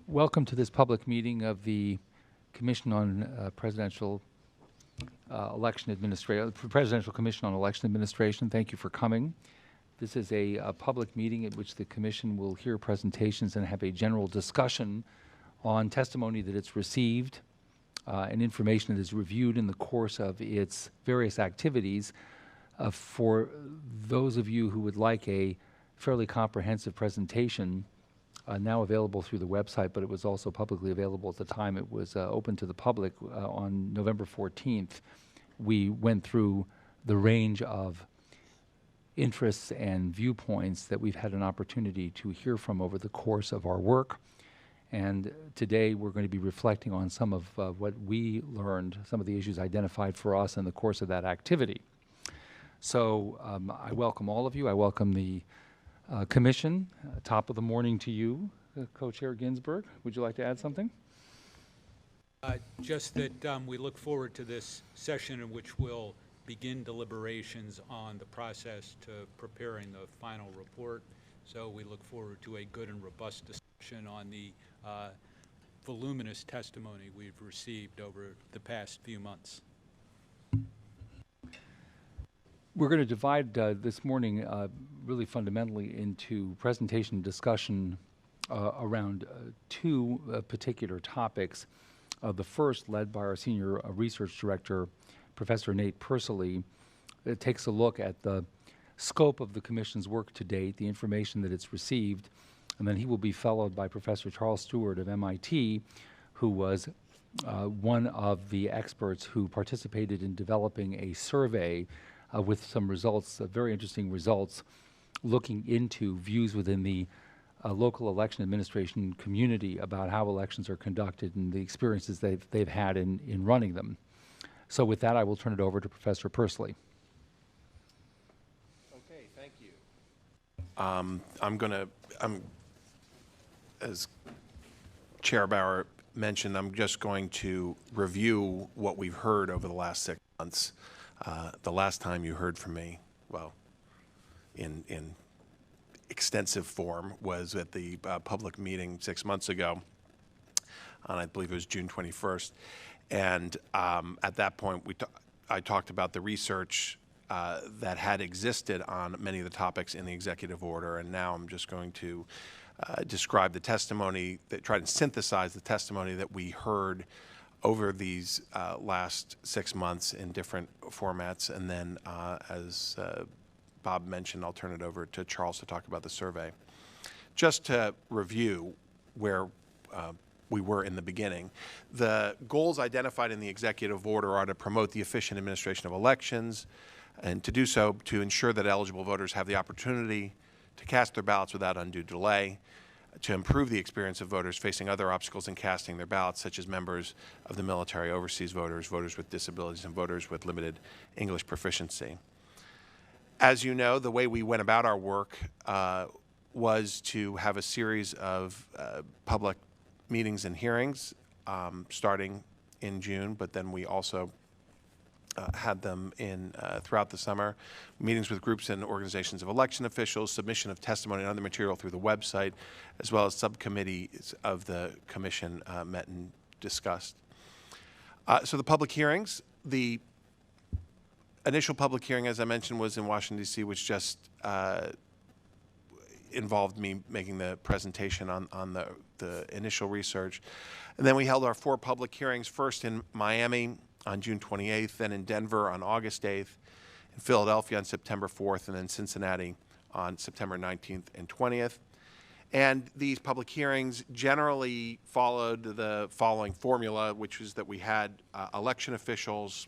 Welcome to this public meeting of the Commission on Presidential Election Administration, Presidential Commission on Election Administration. Thank you for coming. This is a public meeting at which the Commission will hear presentations and have a general discussion on testimony that it's received and information that is reviewed in the course of its various activities. For those of you who would like a fairly comprehensive presentation, now available through the website, but it was also publicly available at the time it was open to the public on November 14th. We went through the range of interests and viewpoints that we've had an opportunity to hear from over the course of our work. And today we're going to be reflecting on some of what we learned, some of the issues identified for us in the course of that activity. So I welcome all of you. I welcome the Commission. Top of the morning to you, Co-Chair Ginsburg. Would you like to add something? Just that we look forward to this session in which we'll begin deliberations on the process to preparing the final report. So we look forward to a good and robust discussion on the voluminous testimony we've received over the past few months. We're going to divide this morning really fundamentally into presentation discussion around two particular topics. The first, led by our Senior Research Director, Professor Nate Persily, takes a look at the scope of the Commission's work to date, the information that it's received, and then he will be followed by Professor Charles Stewart of MIT, who was one of the experts who participated in developing a survey with some results, very interesting results, looking into views within the local election administration community about how elections are conducted and the experiences they've had in running them. So with that, I will turn it over to Professor Persily. Okay, thank you. As Chair Bauer mentioned, I'm just going to review what we've heard over the last 6 months. The last time you heard from me, well, in extensive form, was at the public meeting 6 months ago, on I believe it was June 21st. And at that point, I talked about the research that had existed on many of the topics in the executive order, and now I'm just going to describe the testimony, try to synthesize the testimony that we heard over these last 6 months in different formats. And then, as Bob mentioned, I'll turn it over to Charles to talk about the survey. Just to review where we were in the beginning, the goals identified in the executive order are to promote the efficient administration of elections, and to do so to ensure that eligible voters have the opportunity to cast their ballots without undue delay, to improve the experience of voters facing other obstacles in casting their ballots, such as members of the military, overseas voters, voters with disabilities, and voters with limited English proficiency. As you know, the way we went about our work was to have a series of public meetings and hearings starting in June, but then we also had them throughout the summer, meetings with groups and organizations of election officials, submission of testimony and other material through the website, as well as subcommittees of the Commission met and discussed. So the public hearings, the initial public hearing, as I mentioned, was in Washington, D.C., which just involved me making the presentation on the initial research. And then we held our 4 public hearings, first in Miami on June 28th, then in Denver on August 8th, in Philadelphia on September 4th, and then Cincinnati on September 19th and 20th. And these public hearings generally followed the following formula, which was that we had election officials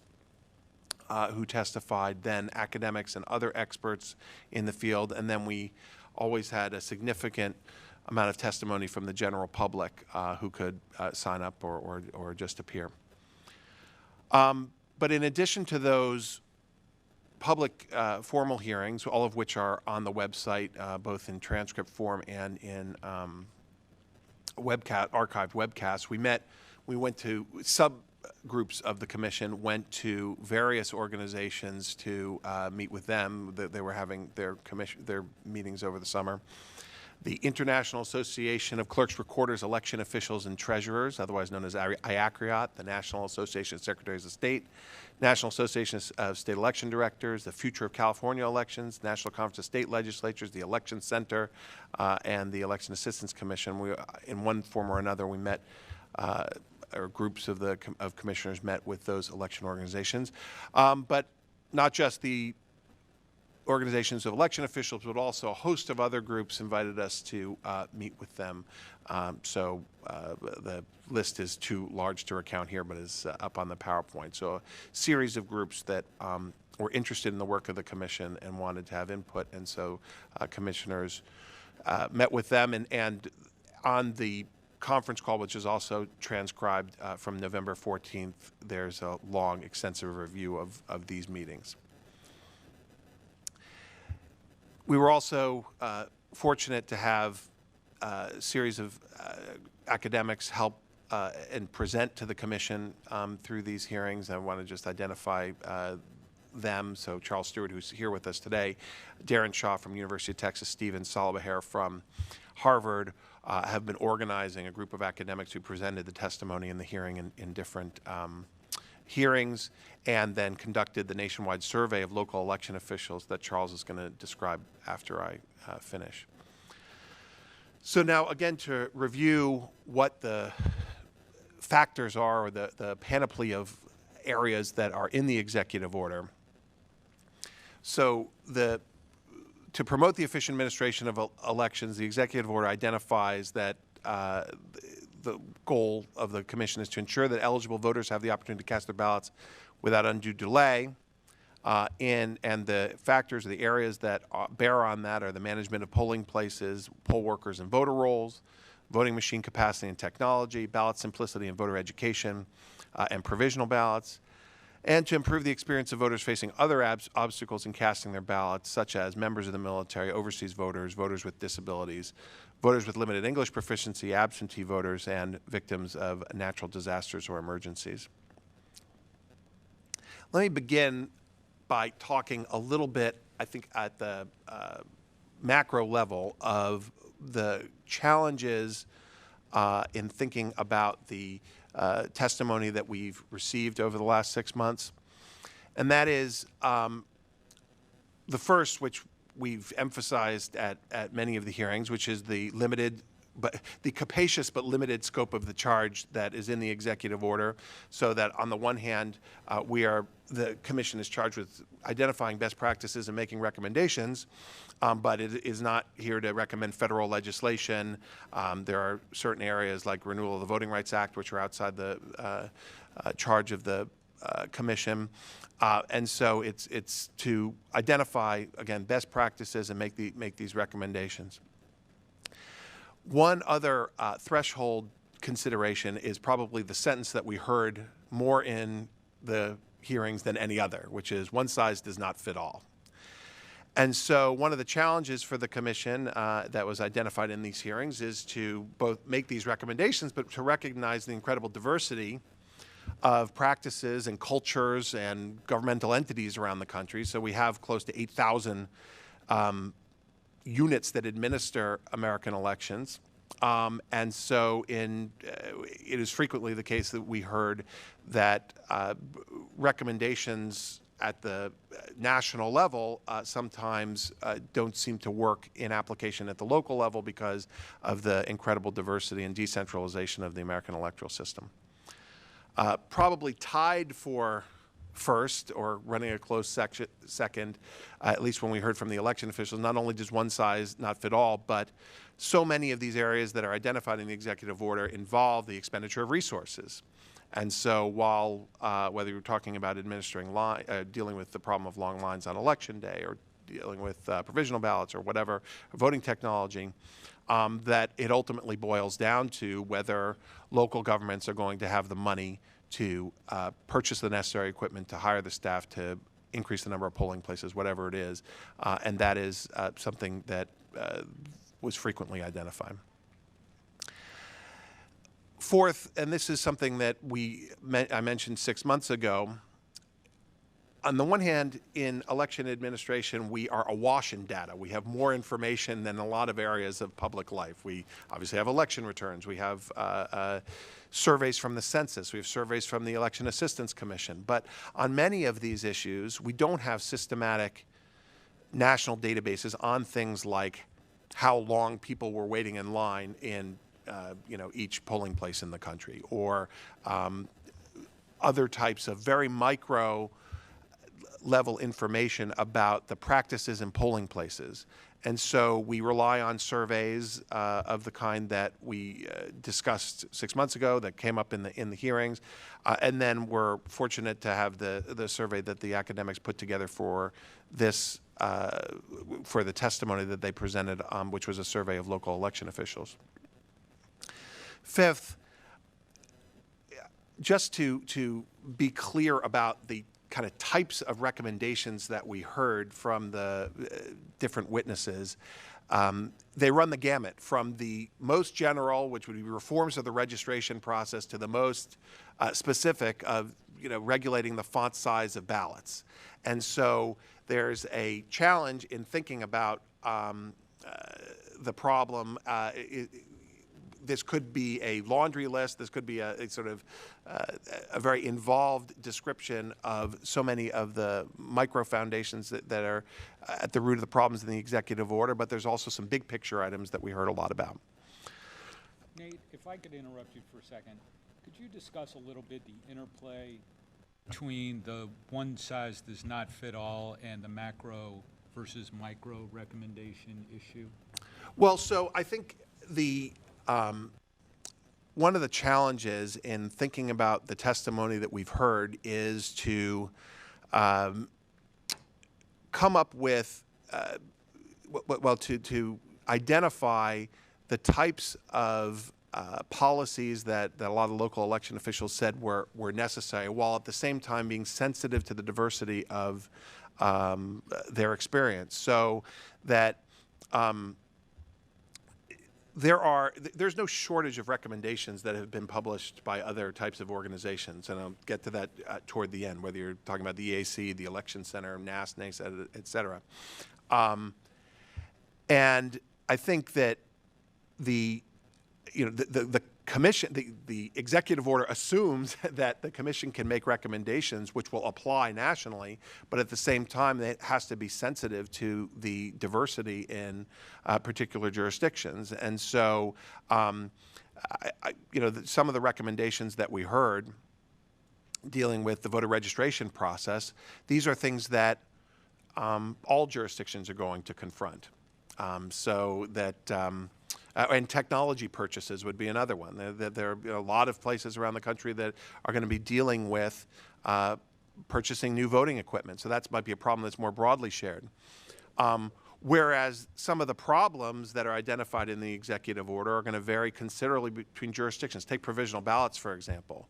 who testified, then academics and other experts in the field, and then we always had a significant amount of testimony from the general public who could sign up or just appear. But in addition to those public formal hearings, all of which are on the website, both in transcript form and in archived webcasts, we went to subgroups of the Commission, went to various organizations to meet with them. They were having their meetings over the summer. the International Association of Clerks, Recorders, Election Officials, and Treasurers, otherwise known as IACRIOT, the National Association of Secretaries of State, National Association of State Election Directors, the Future of California Elections, National Conference of State Legislatures, the Election Center, and the Election Assistance Commission. We, in one form or another, we met, or groups of commissioners met with those election organizations, but not just the organizations of election officials, but also a host of other groups invited us to meet with them. So the list is too large to recount here, but is up on the PowerPoint. So a series of groups that were interested in the work of the commission and wanted to have input, and so commissioners met with them. And on the conference call, which is also transcribed from November 14th, there's a long, extensive review of these meetings. We were also fortunate to have a series of academics help and present to the commission through these hearings. I want to just identify them. So Charles Stewart, who's here with us today, Darren Shaw from University of Texas, Stephen Salabaher from Harvard, have been organizing a group of academics who presented the testimony in the hearing in different hearings, and then conducted the nationwide survey of local election officials that Charles is going to describe after I finish. So now, again, to review what the factors are, or the panoply of areas that are in the executive order. So to promote the efficient administration of elections, the executive order identifies that the goal of the commission is to ensure that eligible voters have the opportunity to cast their ballots without undue delay. And the factors, or the areas that bear on that, are the management of polling places, poll workers and voter rolls, voting machine capacity and technology, ballot simplicity and voter education, and provisional ballots, and to improve the experience of voters facing other obstacles in casting their ballots, such as members of the military, overseas voters, voters with disabilities, voters with limited English proficiency, absentee voters, and victims of natural disasters or emergencies. Let me begin by talking a little bit, I think, at the macro level of the challenges in thinking about the testimony that we've received over the last 6 months. And that is the first, which we've emphasized at many of the hearings, which is the capacious but limited scope of the charge that is in the executive order. So that on the one hand, the commission is charged with identifying best practices and making recommendations, but it is not here to recommend federal legislation. There are certain areas like renewal of the Voting Rights Act, which are outside the charge of the commission. And so it's to identify, again, best practices and make these recommendations. One other threshold consideration is probably the sentence that we heard more in the hearings than any other, which is one size does not fit all. And so one of the challenges for the commission that was identified in these hearings is to both make these recommendations, but to recognize the incredible diversity of practices and cultures and governmental entities around the country. So we have close to 8,000 units that administer American elections. And so it is frequently the case that we heard that recommendations at the national level sometimes don't seem to work in application at the local level because of the incredible diversity and decentralization of the American electoral system. Probably tied for first, or running a close second, at least when we heard from the election officials, not only does one size not fit all, but so many of these areas that are identified in the executive order involve the expenditure of resources. And so while whether you're talking about dealing with the problem of long lines on election day, or dealing with provisional ballots or whatever, voting technology, that it ultimately boils down to whether local governments are going to have the money to purchase the necessary equipment, to hire the staff, to increase the number of polling places, whatever it is. And that is something that was frequently identified. Fourth, and this is something that I mentioned 6 months ago, on the one hand, in election administration, we are awash in data. We have more information than a lot of areas of public life. We obviously have election returns. We have surveys from the census. We have surveys from the Election Assistance Commission. But on many of these issues, we don't have systematic national databases on things like how long people were waiting in line in each polling place in the country, or other types of very micro level information about the practices in polling places. And so we rely on surveys of the kind that we discussed 6 months ago that came up in the hearings. And then we're fortunate to have the survey that the academics put together for this, for the testimony that they presented, which was a survey of local election officials. Fifth, just to be clear about the kind of types of recommendations that we heard from the different witnesses, they run the gamut from the most general, which would be reforms of the registration process, to the most specific of regulating the font size of ballots. And so there's a challenge in thinking about the problem. This could be a laundry list. This could be a sort of a very involved description of so many of the micro foundations that are at the root of the problems in the executive order. But there's also some big picture items that we heard a lot about. Nate, if I could interrupt you for a second, could you discuss a little bit the interplay between the one size does not fit all and the macro versus micro recommendation issue? Well, so I think one of the challenges in thinking about the testimony that we've heard is to come up with, to identify the types of policies that a lot of local election officials said were necessary, while at the same time being sensitive to the diversity of their experience. So that there's no shortage of recommendations that have been published by other types of organizations, and I'll get to that toward the end, whether you're talking about the EAC, the Election Center, NAS, et cetera. And I think that the commission, the executive order assumes that the commission can make recommendations which will apply nationally, but at the same time it has to be sensitive to the diversity in particular jurisdictions. And so, some of the recommendations that we heard dealing with the voter registration process, these are things that all jurisdictions are going to confront. And technology purchases would be another one. There are a lot of places around the country that are going to be dealing with purchasing new voting equipment. So that might be a problem that's more broadly shared. Whereas some of the problems that are identified in the executive order are going to vary considerably between jurisdictions. Take provisional ballots, for example.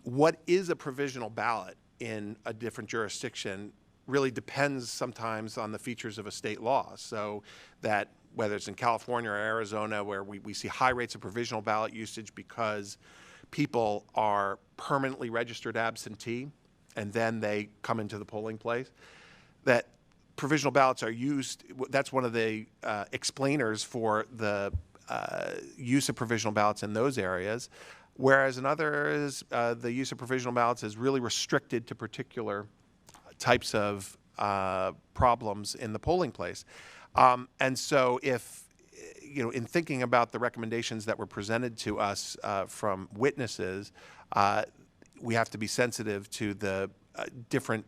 What is a provisional ballot in a different jurisdiction really depends sometimes on the features of a state law. So that whether it's in California or Arizona, where we see high rates of provisional ballot usage because people are permanently registered absentee and then they come into the polling place, that provisional ballots are used. That's one of the explainers for the use of provisional ballots in those areas, whereas in others, the use of provisional ballots is really restricted to particular types of problems in the polling place. And so if, in thinking about the recommendations that were presented to us from witnesses, we have to be sensitive to the different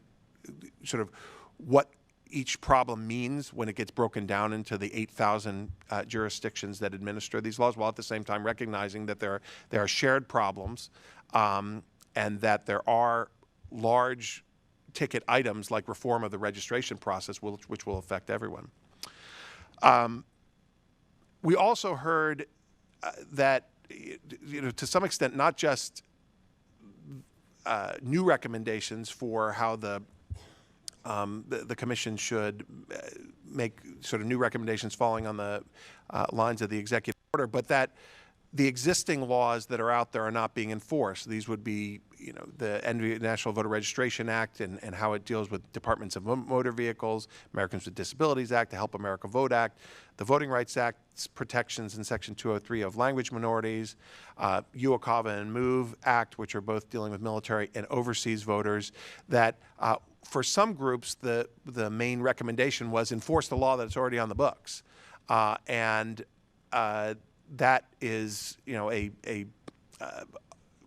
sort of what each problem means when it gets broken down into the 8,000 jurisdictions that administer these laws, while at the same time recognizing that there are shared problems and that there are large ticket items like reform of the registration process, which will affect everyone. We also heard that, to some extent, not just new recommendations for how the commission should make sort of new recommendations following on the lines of the executive order, but that the existing laws that are out there are not being enforced. These would be, the National Voter Registration Act and how it deals with departments of motor vehicles, Americans with Disabilities Act, the Help America Vote Act, the Voting Rights Act's protections in Section 203 of language minorities, UOCAVA and MOVE Act, which are both dealing with military and overseas voters, that for some groups, the main recommendation was enforce the law that's already on the books. That is,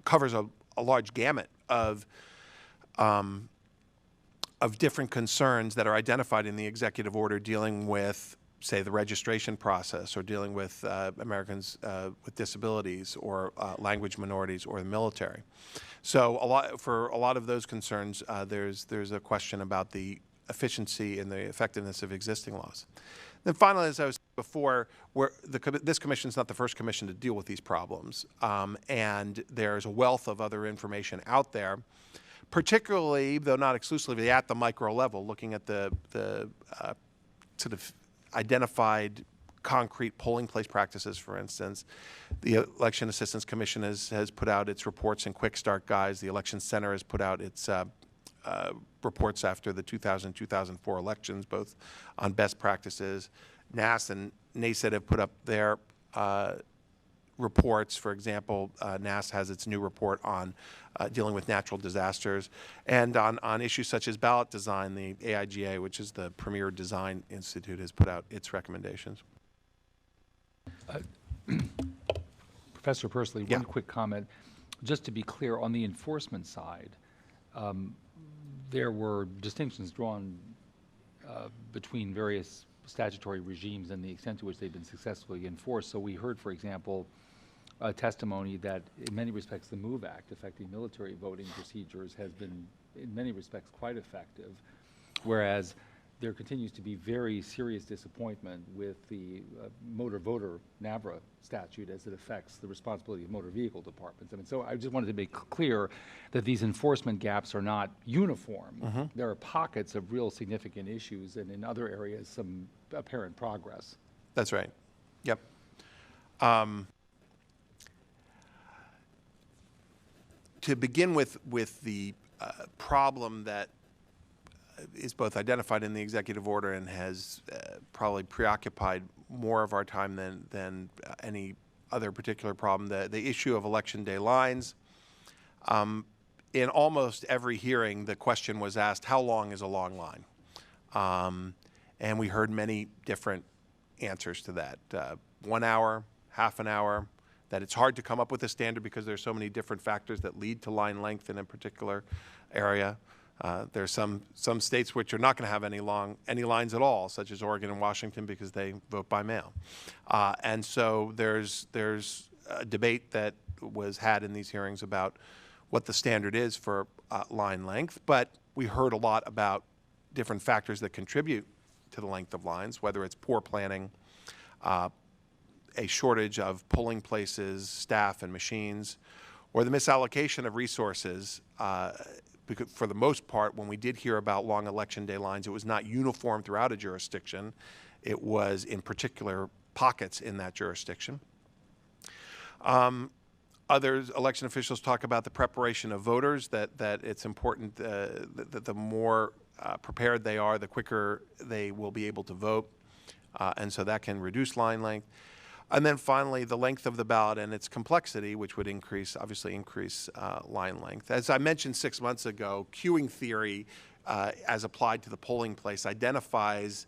covers a large gamut of different concerns that are identified in the executive order dealing with, say, the registration process, or dealing with Americans with disabilities, or language minorities, or the military. So for a lot of those concerns, there's a question about the efficiency and the effectiveness of existing laws. Then finally, as I was saying before, this commission is not the first commission to deal with these problems, and there's a wealth of other information out there, particularly, though not exclusively, at the micro level, looking at the sort of identified concrete polling place practices. For instance, the Election Assistance Commission has put out its reports and quick start guides. The Election Center has put out its reports after the 2000-2004 elections, both on best practices. NAS and NACED have put up their reports. For example, NAS has its new report on dealing with natural disasters. And on issues such as ballot design, the AIGA, which is the premier design institute, has put out its recommendations. Professor Persley, Yeah. one quick comment. Just to be clear, on the enforcement side, there were distinctions drawn between various statutory regimes and the extent to which they've been successfully enforced. So we heard, for example, a testimony that in many respects the MOVE Act affecting military voting procedures has been in many respects quite effective, whereas there continues to be very serious disappointment with the motor voter NAVRA statute as it affects the responsibility of motor vehicle departments. I mean, so I just wanted to make clear that these enforcement gaps are not uniform. Mm-hmm. There are pockets of real significant issues, and in other areas some apparent progress. That's right. Yep. To begin with the problem that is both identified in the executive order and has probably preoccupied more of our time than any other particular problem, the issue of election day lines. In almost every hearing, the question was asked, how long is a long line? And we heard many different answers to that. 1 hour, half an hour, that it's hard to come up with a standard because there's so many different factors that lead to line length in a particular area. There's some states which are not going to have any lines at all, such as Oregon and Washington, because they vote by mail. And so there's a debate that was had in these hearings about what the standard is for line length. But we heard a lot about different factors that contribute to the length of lines, whether it's poor planning, a shortage of polling places, staff, and machines, or the misallocation of resources. Because for the most part, when we did hear about long election day lines, it was not uniform throughout a jurisdiction. It was in particular pockets in that jurisdiction. Other election officials talk about the preparation of voters, that it's important that the more prepared they are, the quicker they will be able to vote. And so that can reduce line length. And then finally, the length of the ballot and its complexity, which would obviously increase line length. As I mentioned 6 months ago, queuing theory, as applied to the polling place, identifies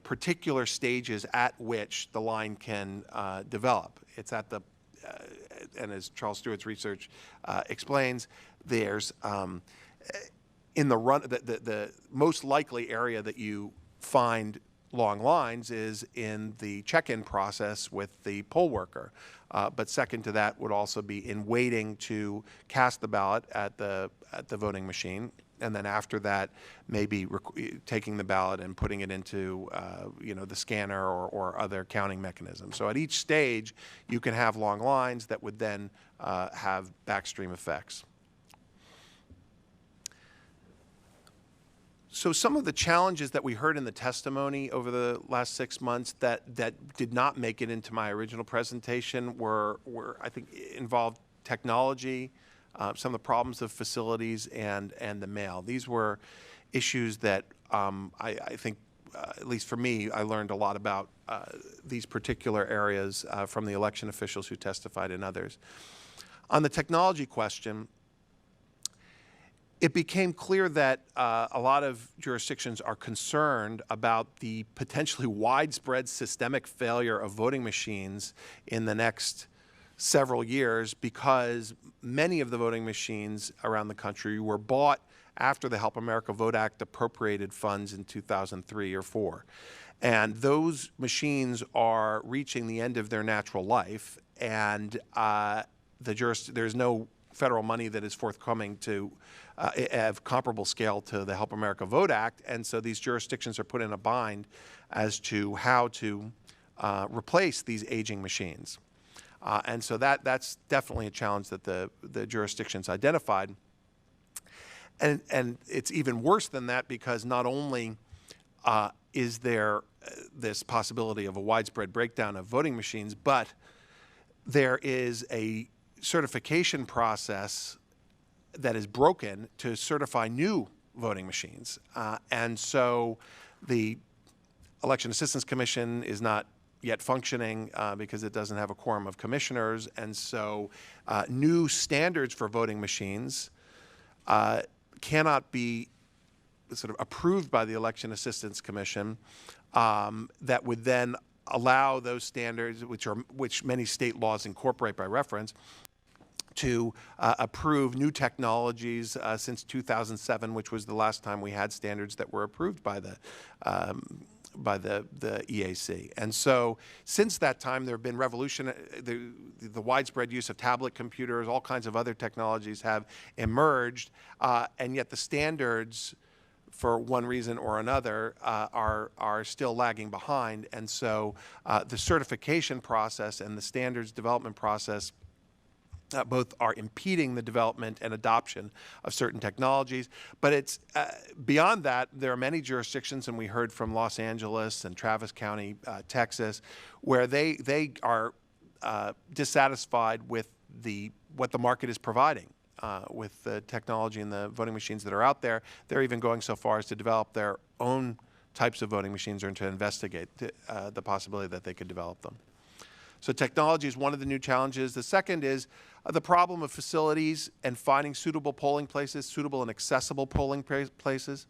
particular stages at which the line can develop. It's at the, and as Charles Stewart's research explains, there's in the most likely area that you find long lines is in the check-in process with the poll worker. But second to that would also be in waiting to cast the ballot at the voting machine. And then after that, maybe taking the ballot and putting it into the scanner or other counting mechanisms. So at each stage, you can have long lines that would then have backstream effects. So some of the challenges that we heard in the testimony over the last 6 months that did not make it into my original presentation were I think, involved technology, some of the problems of facilities, and the mail. These were issues that I think, at least for me, I learned a lot about these particular areas from the election officials who testified and others. On the technology question, it became clear that a lot of jurisdictions are concerned about the potentially widespread systemic failure of voting machines in the next several years, because many of the voting machines around the country were bought after the Help America Vote Act appropriated funds in 2003 or 4. And those machines are reaching the end of their natural life, and there's no federal money that is forthcoming to have comparable scale to the Help America Vote Act, and so these jurisdictions are put in a bind as to how to replace these aging machines. And so that's definitely a challenge that the jurisdictions identified. And it's even worse than that, because not only is there this possibility of a widespread breakdown of voting machines, but there is a certification process that is broken to certify new voting machines. And so the Election Assistance Commission is not yet functioning because it doesn't have a quorum of commissioners. And so new standards for voting machines cannot be sort of approved by the Election Assistance Commission that would then allow those standards, which many state laws incorporate by reference, to approve new technologies since 2007, which was the last time we had standards that were approved by the EAC. And so since that time, there have been the widespread use of tablet computers, all kinds of other technologies have emerged, and yet the standards, for one reason or another, are still lagging behind. And so the certification process and the standards development process both are impeding the development and adoption of certain technologies. But it's beyond that, there are many jurisdictions, and we heard from Los Angeles and Travis County, Texas, where they are dissatisfied with what the market is providing with the technology and the voting machines that are out there. They're even going so far as to develop their own types of voting machines, or to investigate the possibility that they could develop them. So technology is one of the new challenges. The second is the problem of facilities and finding suitable polling places, suitable and accessible polling places.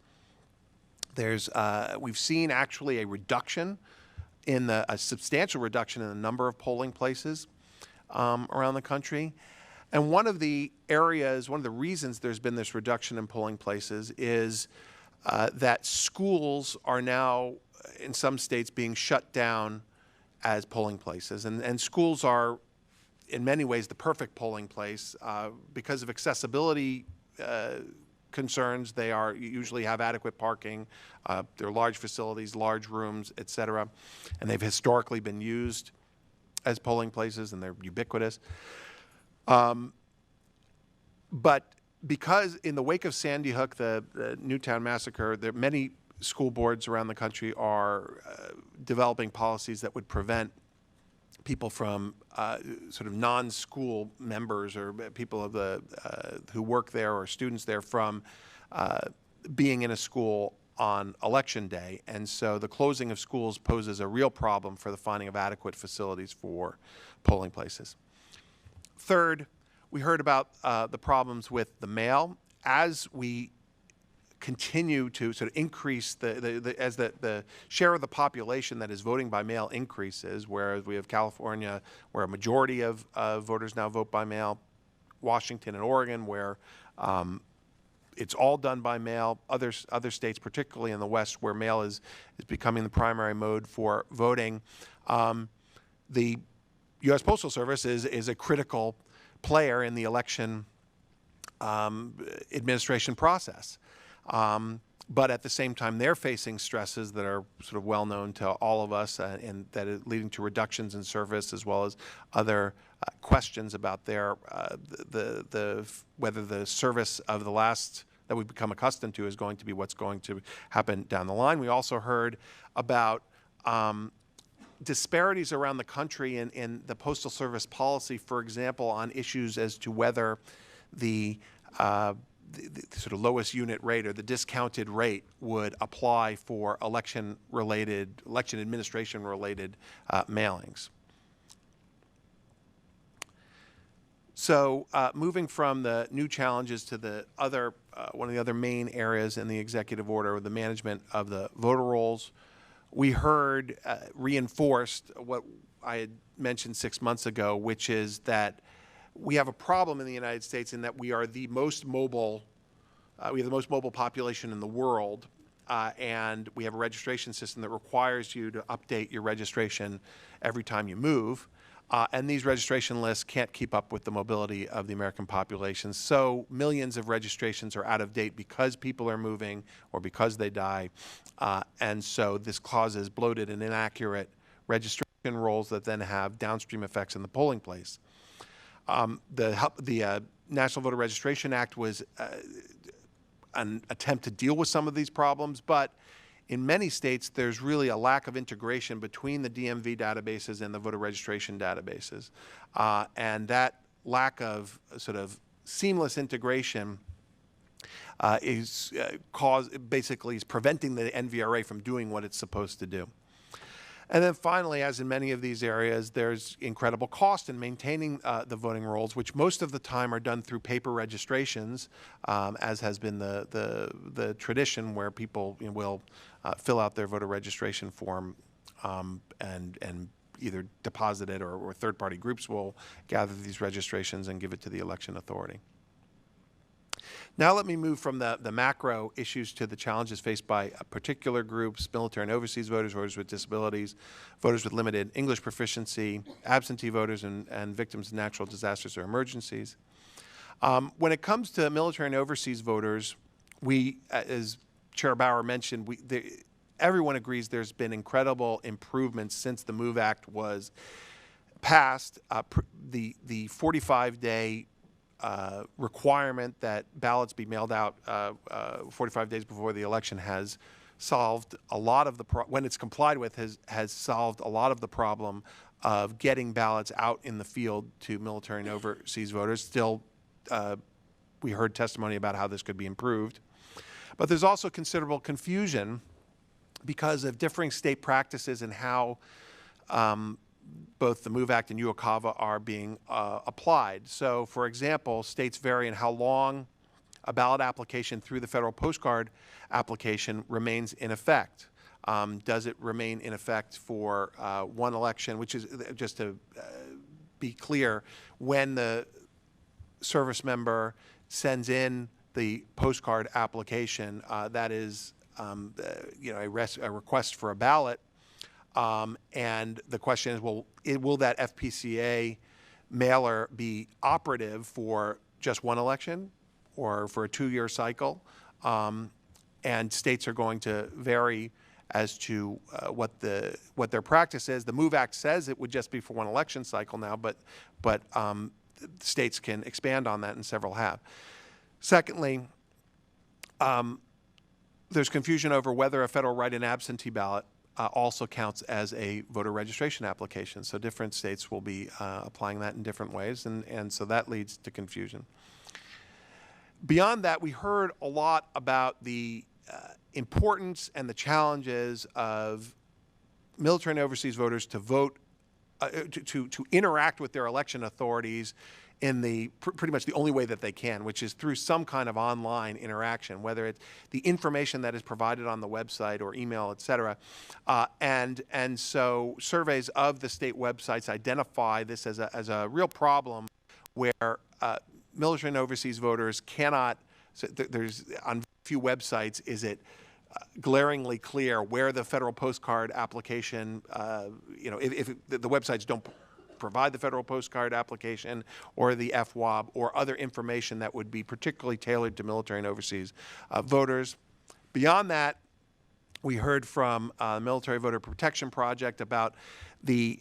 We've seen actually a substantial reduction in the number of polling places around the country. And one of the reasons there's been this reduction in polling places is that schools are now, in some states, being shut down as polling places. And schools are, in many ways, the perfect polling place. Because of accessibility concerns, they usually have adequate parking. They're large facilities, large rooms, et cetera. And they've historically been used as polling places, and they're ubiquitous. But because in the wake of Sandy Hook, the Newtown massacre, many school boards around the country are developing policies that would prevent people from sort of non-school members or people who work there or students there from being in a school on election day. And so the closing of schools poses a real problem for the finding of adequate facilities for polling places. Third, we heard about the problems with the mail. As we continue to sort of increase as the share of the population that is voting by mail increases, whereas we have California, where a majority of voters now vote by mail, Washington and Oregon, where it's all done by mail, other states, particularly in the West, where mail is becoming the primary mode for voting. The U.S. Postal Service is a critical player in the election administration process. But at the same time, they're facing stresses that are sort of well known to all of us, and that is leading to reductions in service, as well as other questions about whether the service of the last that we've become accustomed to is going to be what's going to happen down the line. We also heard about disparities around the country in the Postal Service policy, for example, on issues as to whether the sort of lowest unit rate or the discounted rate would apply for election administration-related mailings. So moving from the new challenges to the other, one of the other main areas in the executive order, the management of the voter rolls, we heard reinforced what I had mentioned 6 months ago, which is that we have a problem in the United States in that we are the most mobile, we have the most mobile population in the world, and we have a registration system that requires you to update your registration every time you move. And these registration lists can't keep up with the mobility of the American population. So millions of registrations are out of date because people are moving or because they die. And so this causes bloated and inaccurate registration rolls that then have downstream effects in the polling place. The National Voter Registration Act was an attempt to deal with some of these problems, but in many states, there's really a lack of integration between the DMV databases and the voter registration databases. And that lack of sort of seamless integration basically is preventing the NVRA from doing what it's supposed to do. And then finally, as in many of these areas, there's incredible cost in maintaining the voting rolls, which most of the time are done through paper registrations, as has been the tradition, where people will fill out their voter registration form and either deposit it, or third-party groups will gather these registrations and give it to the election authority. Now let me move from the macro issues to the challenges faced by particular groups: military and overseas voters, voters with disabilities, voters with limited English proficiency, absentee voters, and victims of natural disasters or emergencies. When it comes to military and overseas voters, we, as Chair Bauer mentioned, everyone agrees there's been incredible improvements since the MOVE Act was passed. The 45-day requirement that ballots be mailed out 45 days before the election has solved a lot of the when it's complied with, has solved a lot of the problem of getting ballots out in the field to military and overseas voters. Still, we heard testimony about how this could be improved. But there's also considerable confusion because of differing state practices and how both the MOVE Act and UOCAVA are being applied. So, for example, states vary in how long a ballot application through the federal postcard application remains in effect. Does it remain in effect for one election, which is, just to be clear, when the service member sends in the postcard application, that is a request for a ballot. And the question is, well, will that FPCA mailer be operative for just one election or for a 2-year cycle? And states are going to vary as to what their practice is. The MOVE Act says it would just be for one election cycle now, but states can expand on that, and several have. Secondly, there's confusion over whether a federal write-in absentee ballot also counts as a voter registration application. So different states will be applying that in different ways, and so that leads to confusion. Beyond that, we heard a lot about the importance and the challenges of military and overseas voters to vote, to interact with their election authorities in the pretty much the only way that they can, which is through some kind of online interaction, whether it's the information that is provided on the website or email, et cetera. And so surveys of the state websites identify this as a real problem, where military and overseas voters cannot, so there's on few websites is it glaringly clear where the federal postcard application, if the websites don't provide the federal postcard application or the FWAB or other information that would be particularly tailored to military and overseas voters. Beyond that, we heard from the Military Voter Protection Project about the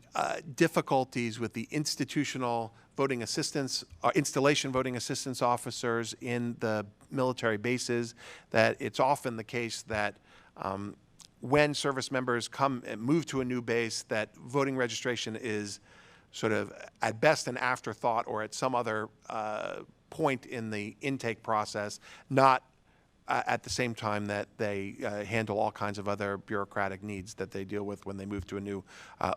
difficulties with the institutional voting assistance, installation voting assistance officers in the military bases, that it's often the case that when service members come and move to a new base, that voting registration is sort of at best an afterthought or at some other point in the intake process, not at the same time that they handle all kinds of other bureaucratic needs that they deal with when they move to a new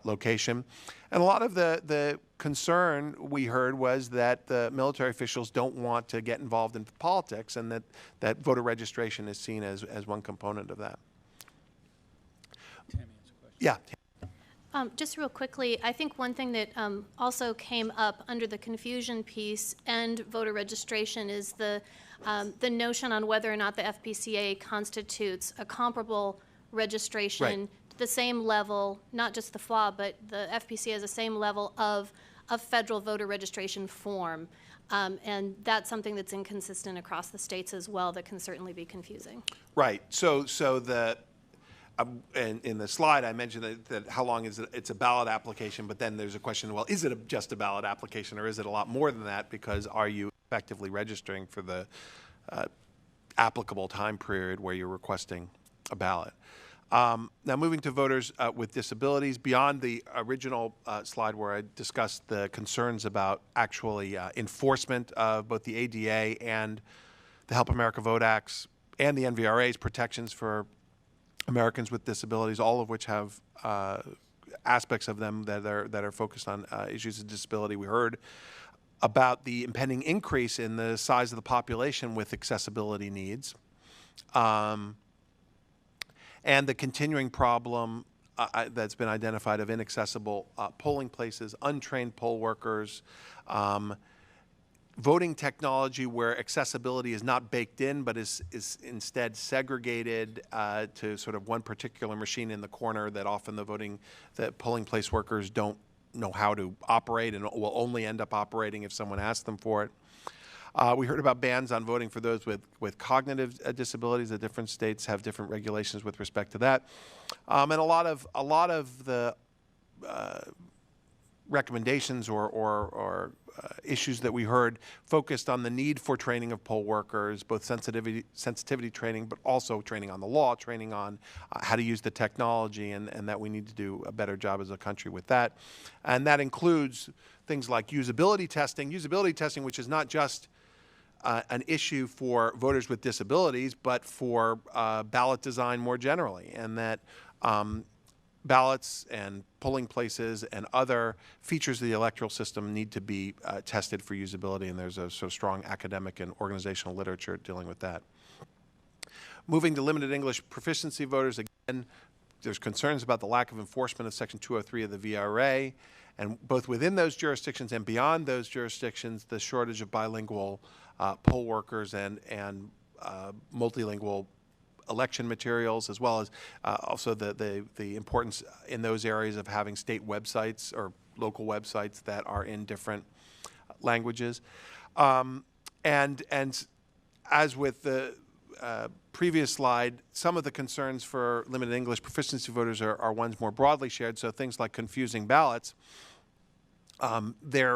location. And a lot of the concern we heard was that the military officials don't want to get involved in politics, and that voter registration is seen as one component of that. Tammy has a question. Yeah. Just real quickly, I think one thing that also came up under the confusion piece and voter registration is the notion on whether or not the FPCA constitutes a comparable registration to the same level, not just the FLA, but the FPCA has the same level of federal voter registration form. And that's something that's inconsistent across the states as well that can certainly be confusing. Right. So the in the slide, I mentioned that how long is it? It's a ballot application, but then there's a question, well, is it just a ballot application, or is it a lot more than that? Because are you effectively registering for the applicable time period where you're requesting a ballot? Now, moving to voters with disabilities, beyond the original slide where I discussed the concerns about actually enforcement of both the ADA and the Help America Vote Acts and the NVRA's protections for Americans with disabilities, all of which have aspects of them that are focused on issues of disability. We heard about the impending increase in the size of the population with accessibility needs, and the continuing problem that's been identified of inaccessible polling places, untrained poll workers, voting technology where accessibility is not baked in but is instead segregated to sort of one particular machine in the corner that often the polling place workers don't know how to operate and will only end up operating if someone asks them for it. We heard about bans on voting for those with cognitive disabilities. The different states have different regulations with respect to that. And a lot of the recommendations or issues that we heard focused on the need for training of poll workers, both sensitivity training, but also training on the law, training on how to use the technology, and that we need to do a better job as a country with that. And that includes things like usability testing, which is not just an issue for voters with disabilities, but for ballot design more generally, and that ballots and polling places and other features of the electoral system need to be tested for usability, and there's a sort of strong academic and organizational literature dealing with that. Moving to limited English proficiency voters, again, there's concerns about the lack of enforcement of Section 203 of the VRA, and both within those jurisdictions and beyond those jurisdictions, the shortage of bilingual poll workers and multilingual election materials, as well as also the importance in those areas of having state websites or local websites that are in different languages. And as with the previous slide, some of the concerns for limited English proficiency voters are ones more broadly shared. So things like confusing ballots, ballot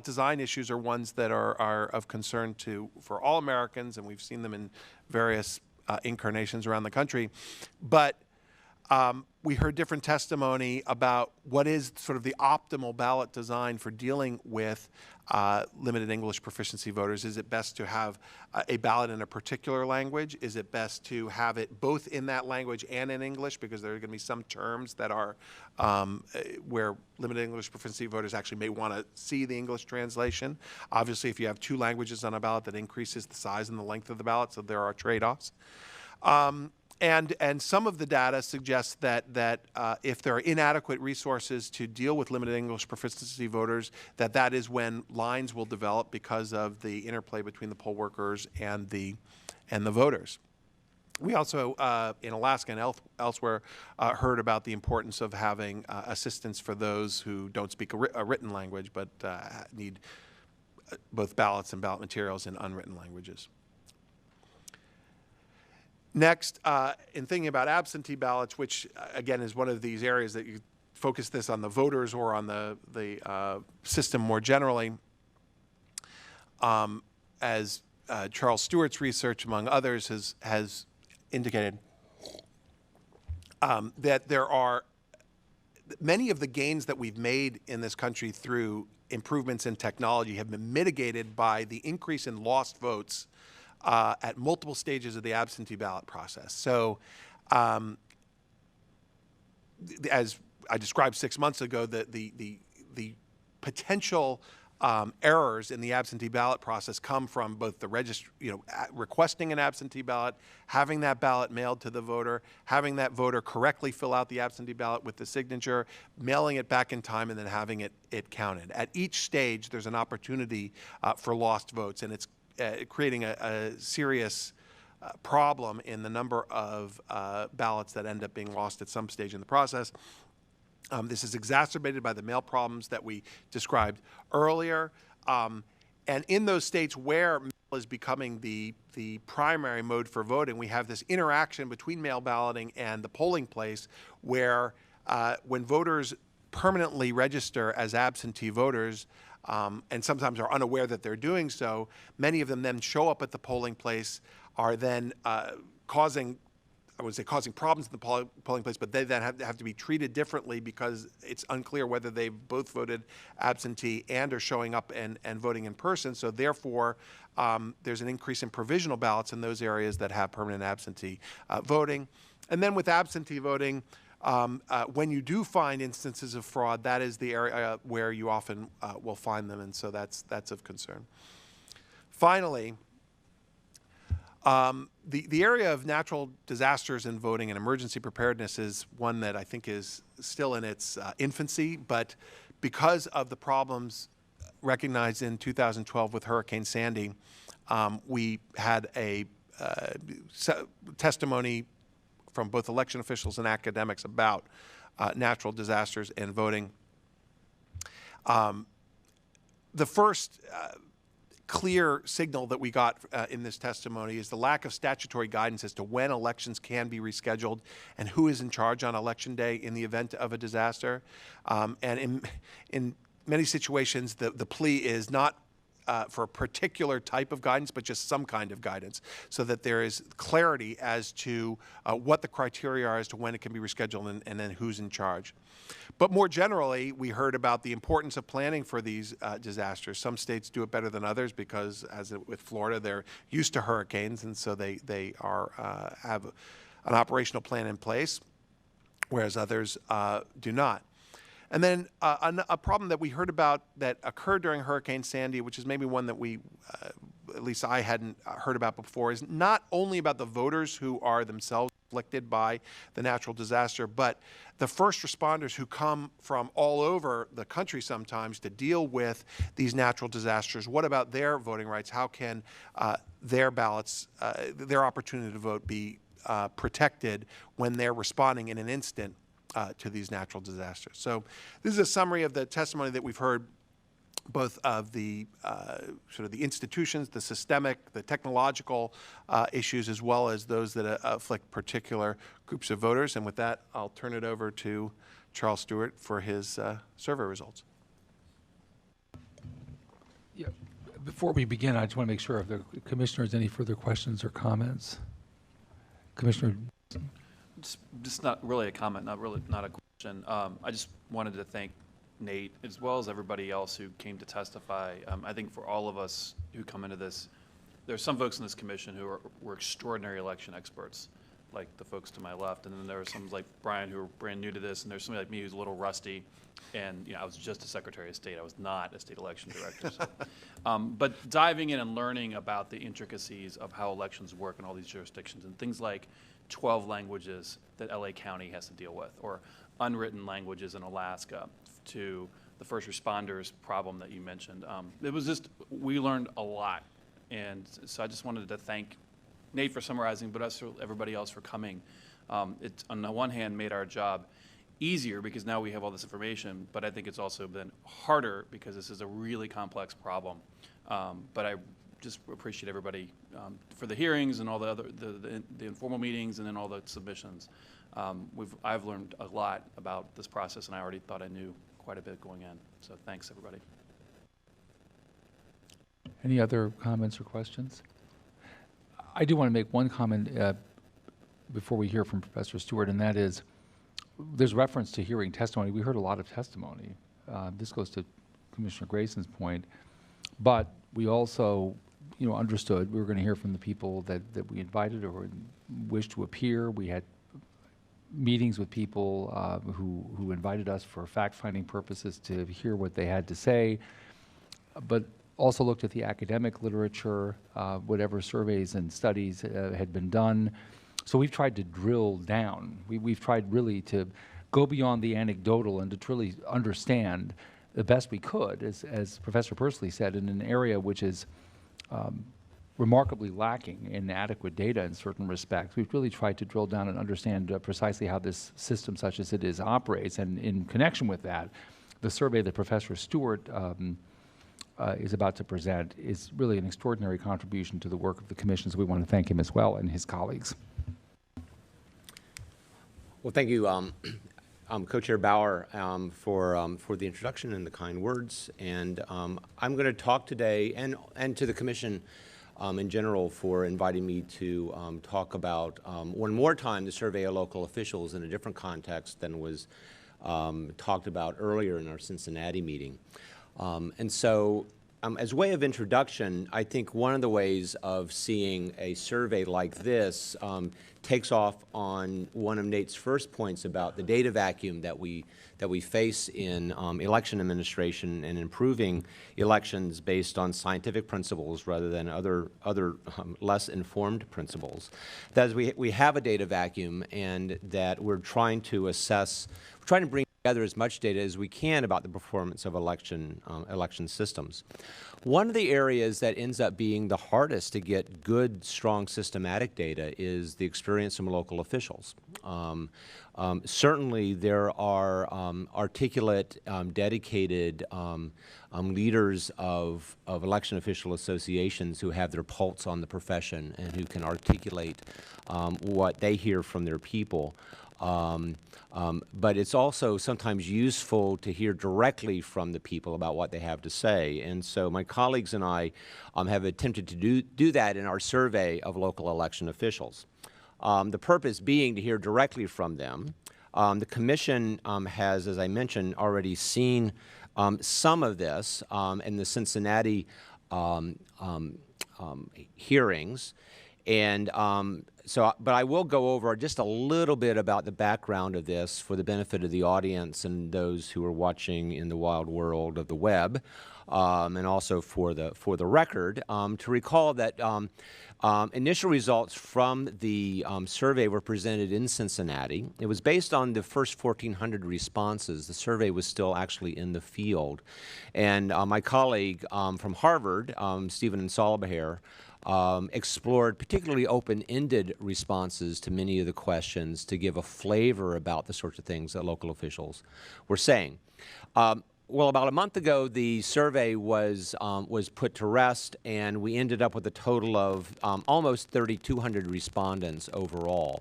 design issues are ones that are of concern for all Americans, and we've seen them in various incarnations around the country. But we heard different testimony about what is sort of the optimal ballot design for dealing with limited English proficiency voters. Is it best to have a ballot in a particular language? Is it best to have it both in that language and in English? Because there are going to be some terms that are where limited English proficiency voters actually may want to see the English translation. Obviously, if you have two languages on a ballot, that increases the size and the length of the ballot, so there are trade-offs. And some of the data suggests that if there are inadequate resources to deal with limited English proficiency voters, that is when lines will develop because of the interplay between the poll workers and the voters. We also, in Alaska and elsewhere, heard about the importance of having assistance for those who don't speak a written language but need both ballots and ballot materials in unwritten languages. Next, in thinking about absentee ballots, which again is one of these areas that you focus this on the voters or on the system more generally, as Charles Stewart's research, among others, has indicated that there are many of the gains that we've made in this country through improvements in technology have been mitigated by the increase in lost votes at multiple stages of the absentee ballot process. So, as I described 6 months ago, the potential errors in the absentee ballot process come from both the requesting an absentee ballot, having that ballot mailed to the voter, having that voter correctly fill out the absentee ballot with the signature, mailing it back in time, and then having it counted. At each stage, there's an opportunity for lost votes, and it's creating a serious problem in the number of ballots that end up being lost at some stage in the process. This is exacerbated by the mail problems that we described earlier. And in those states where mail is becoming the primary mode for voting, we have this interaction between mail balloting and the polling place where when voters permanently register as absentee voters, and sometimes are unaware that they're doing so, many of them then show up at the polling place, are then causing problems in the polling place, but they then have to be treated differently because it's unclear whether they've both voted absentee and are showing up and voting in person. So therefore, there's an increase in provisional ballots in those areas that have permanent absentee voting. And then with absentee voting, when you do find instances of fraud, that is the area where you often will find them, and so that's of concern. Finally, the area of natural disasters in voting and emergency preparedness is one that I think is still in its infancy, but because of the problems recognized in 2012 with Hurricane Sandy, we had a testimony from both election officials and academics about natural disasters and voting. The first clear signal that we got in this testimony is the lack of statutory guidance as to when elections can be rescheduled and who is in charge on election day in the event of a disaster. And in many situations, the plea is not for a particular type of guidance, but just some kind of guidance, so that there is clarity as to what the criteria are as to when it can be rescheduled and then who's in charge. But more generally, we heard about the importance of planning for these disasters. Some states do it better than others because, as with Florida, they're used to hurricanes, and so they have an operational plan in place, whereas others do not. And then a problem that we heard about that occurred during Hurricane Sandy, which is maybe one that we, at least I hadn't heard about before, is not only about the voters who are themselves afflicted by the natural disaster, but the first responders who come from all over the country sometimes to deal with these natural disasters. What about their voting rights? How can their ballots, their opportunity to vote be protected when they're responding in an instant to these natural disasters? So this is a summary of the testimony that we've heard, both of the sort of the institutions, the systemic, the technological issues, as well as those that afflict particular groups of voters. And with that, I'll turn it over to Charles Stewart for his survey results. Yeah. Before we begin, I just want to make sure if the commissioner has any further questions or comments. Commissioner. Just not really a comment, not a question. I just wanted to thank Nate, as well as everybody else who came to testify. I think for all of us who come into this, there are some folks in this commission who were extraordinary election experts, like the folks to my left, and then there are some like Brian who are brand new to this, and there's somebody like me who's a little rusty, and I was just a Secretary of State. I was not a state election director. So. But diving in and learning about the intricacies of how elections work in all these jurisdictions, and things like 12 languages that LA County has to deal with, or unwritten languages in Alaska, to the first responders problem that you mentioned. It was just, we learned a lot. And so I just wanted to thank Nate for summarizing, but also everybody else for coming. It's, on the one hand, made our job easier because now we have all this information, but I think it's also been harder because this is a really complex problem. But I just appreciate everybody for the hearings and all the other, the informal meetings and then all the submissions. I've learned a lot about this process, and I already thought I knew quite a bit going in. So thanks, everybody. Any other comments or questions? I do want to make one comment before we hear from Professor Stewart, and that is, there's reference to hearing testimony. We heard a lot of testimony. This goes to Commissioner Grayson's point, but we also, understood we were going to hear from the people that we invited or wished to appear. We had meetings with people who invited us for fact-finding purposes to hear what they had to say, but also looked at the academic literature, whatever surveys and studies had been done. So we've tried to drill down. We've tried really to go beyond the anecdotal and to truly understand the best we could, as Professor Pursley said, in an area which is remarkably lacking in adequate data in certain respects. We've really tried to drill down and understand precisely how this system, such as it is, operates. And in connection with that, the survey that Professor Stewart is about to present is really an extraordinary contribution to the work of the commission, so we want to thank him as well and his colleagues. Well, thank you, Co-Chair Bauer, for the introduction and the kind words. And I'm going to talk today, and to the commission in general, for inviting me to talk about, one more time, the survey of local officials in a different context than was talked about earlier in our Cincinnati meeting. And so, as a way of introduction, I think one of the ways of seeing a survey like this takes off on one of Nate's first points about the data vacuum that we face in election administration and improving elections based on scientific principles rather than other less informed principles. That is, we have a data vacuum, and that we're trying to assess, we're trying to bring together as much data as we can about the performance of election systems. One of the areas that ends up being the hardest to get good, strong, systematic data is the experience from local officials. Certainly, there are articulate, dedicated leaders of election official associations who have their pulse on the profession and who can articulate what they hear from their people. But it's also sometimes useful to hear directly from the people about what they have to say. And so my colleagues and I have attempted to do that in our survey of local election officials. The purpose being to hear directly from them. The Commission has, as I mentioned, already seen some of this in the Cincinnati hearings. And but I will go over just a little bit about the background of this for the benefit of the audience and those who are watching in the wild world of the web, and also for the record, to recall that initial results from the survey were presented in Cincinnati. It was based on the first 1,400 responses. The survey was still actually in the field. And my colleague from Harvard, Stephen Nsalabaher, explored particularly open-ended responses to many of the questions to give a flavor about the sorts of things that local officials were saying. Well, about a month ago, the survey was put to rest, and we ended up with a total of almost 3,200 respondents overall.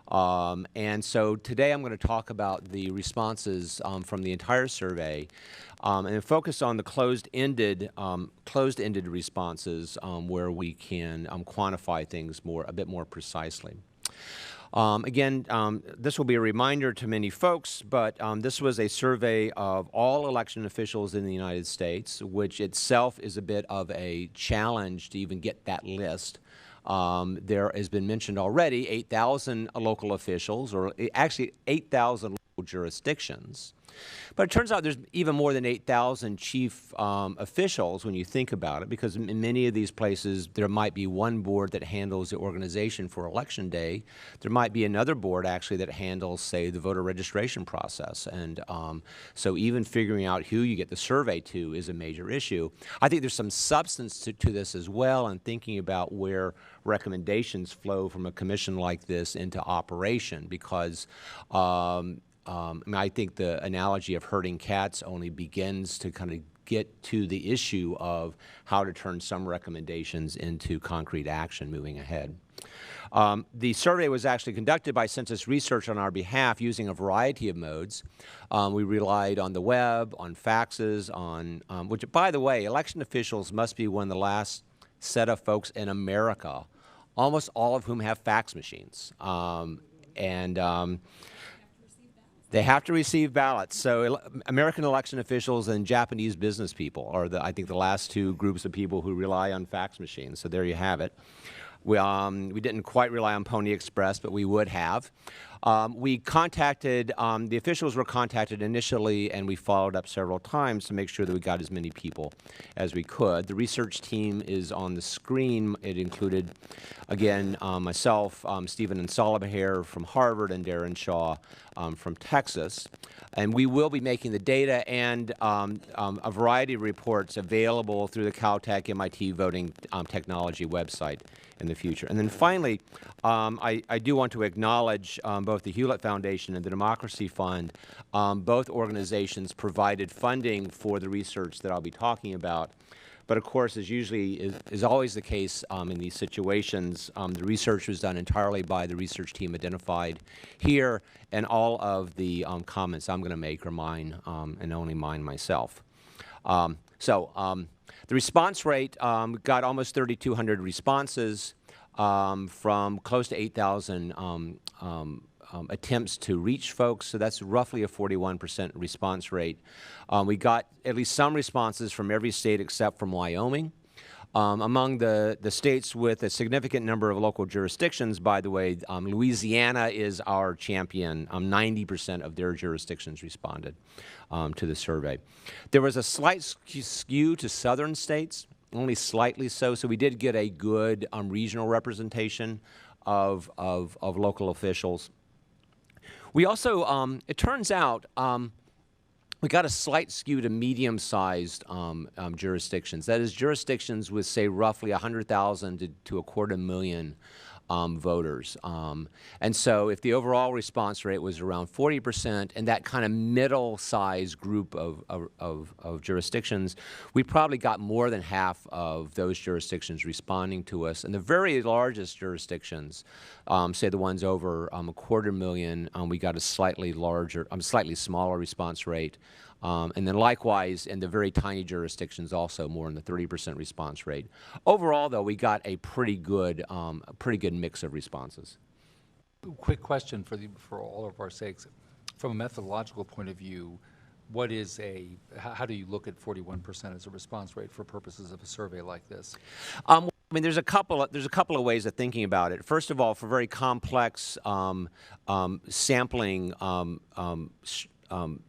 And so today I'm going to talk about the responses from the entire survey and focus on the closed-ended responses where we can quantify things a bit more precisely. Again, this will be a reminder to many folks, but this was a survey of all election officials in the United States, which itself is a bit of a challenge to even get that list. There has been mentioned already 8,000 local officials, or actually 8,000 local jurisdictions. But it turns out there's even more than 8,000 chief officials when you think about it, because in many of these places there might be one board that handles the organization for Election Day. There might be another board actually that handles, say, the voter registration process. And so even figuring out who you get the survey to is a major issue. I think there's some substance to this as well, and thinking about where recommendations flow from a commission like this into operation, because I think the analogy of herding cats only begins to kind of get to the issue of how to turn some recommendations into concrete action moving ahead. The survey was actually conducted by Census Research on our behalf using a variety of modes. We relied on the web, on faxes, which, by the way, election officials must be one of the last set of folks in America almost all of whom have fax machines. They have to receive ballots. So American election officials and Japanese business people are, I think, the last two groups of people who rely on fax machines. So there you have it. We didn't quite rely on Pony Express, but we would have. We contacted, the officials were contacted initially, and we followed up several times to make sure that we got as many people as we could. The research team is on the screen. It included, again, myself, Stephen and Solomon from Harvard, and Darren Shaw from Texas. And we will be making the data and a variety of reports available through the Caltech MIT voting technology website in the future. And then finally, I do want to acknowledge both the Hewlett Foundation and the Democracy Fund. Both organizations provided funding for the research that I'll be talking about. But of course, as usually is always the case in these situations, the research was done entirely by the research team identified here, and all of the comments I'm going to make are mine and only mine myself. The response rate got almost 3,200 responses from close to 8,000 attempts to reach folks, so that's roughly a 41% response rate. We got at least some responses from every state except from Wyoming. Among the states with a significant number of local jurisdictions, by the way, Louisiana is our champion. 90% of their jurisdictions responded to the survey. There was a slight skew to southern states, only slightly so, so we did get a good regional representation of local officials. We also, it turns out, we got a slight skew to medium-sized jurisdictions. That is, jurisdictions with, say, roughly 100,000 to 250,000 voters. And so if the overall response rate was around 40%, and that kind of middle-sized group of jurisdictions, we probably got more than half of those jurisdictions responding to us. And the very largest jurisdictions, say the ones over 250,000, we got a slightly larger, slightly smaller response rate. And then likewise, in the very tiny jurisdictions also more in the 30% response rate. Overall, though, we got a pretty good mix of responses. Quick question for all of our sakes. From a methodological point of view, how do you look at 41% as a response rate for purposes of a survey like this? I mean, there's a couple of ways of thinking about it. First of all, for very complex sampling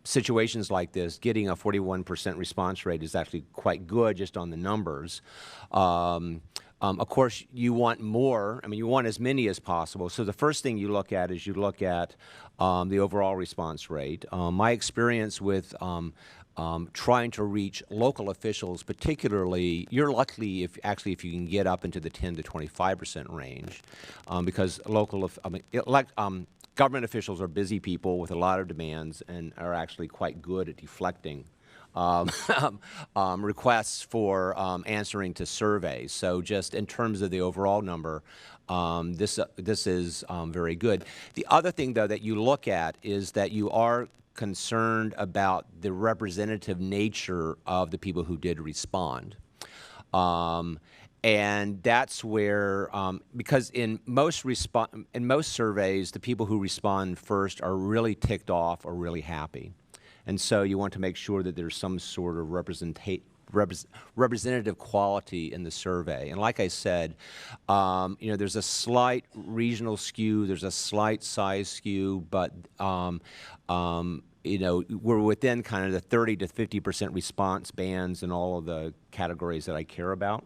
situations like this, getting a 41% response rate is actually quite good just on the numbers. Of course, you want more. I mean, you want as many as possible. So the first thing you look at is you look at the overall response rate. My experience with trying to reach local officials, particularly, you're lucky if you can get up into the 10 to 25% range, because government officials are busy people with a lot of demands and are actually quite good at deflecting requests for answering to surveys. So just in terms of the overall number, this is very good. The other thing, though, that you look at is that you are concerned about the representative nature of the people who did respond. And that's where, because in most surveys, the people who respond first are really ticked off or really happy. And so you want to make sure that there's some sort of representative quality in the survey. And like I said, there's a slight regional skew, there's a slight size skew, but we're within kind of the 30 to 50% response bands in all of the categories that I care about.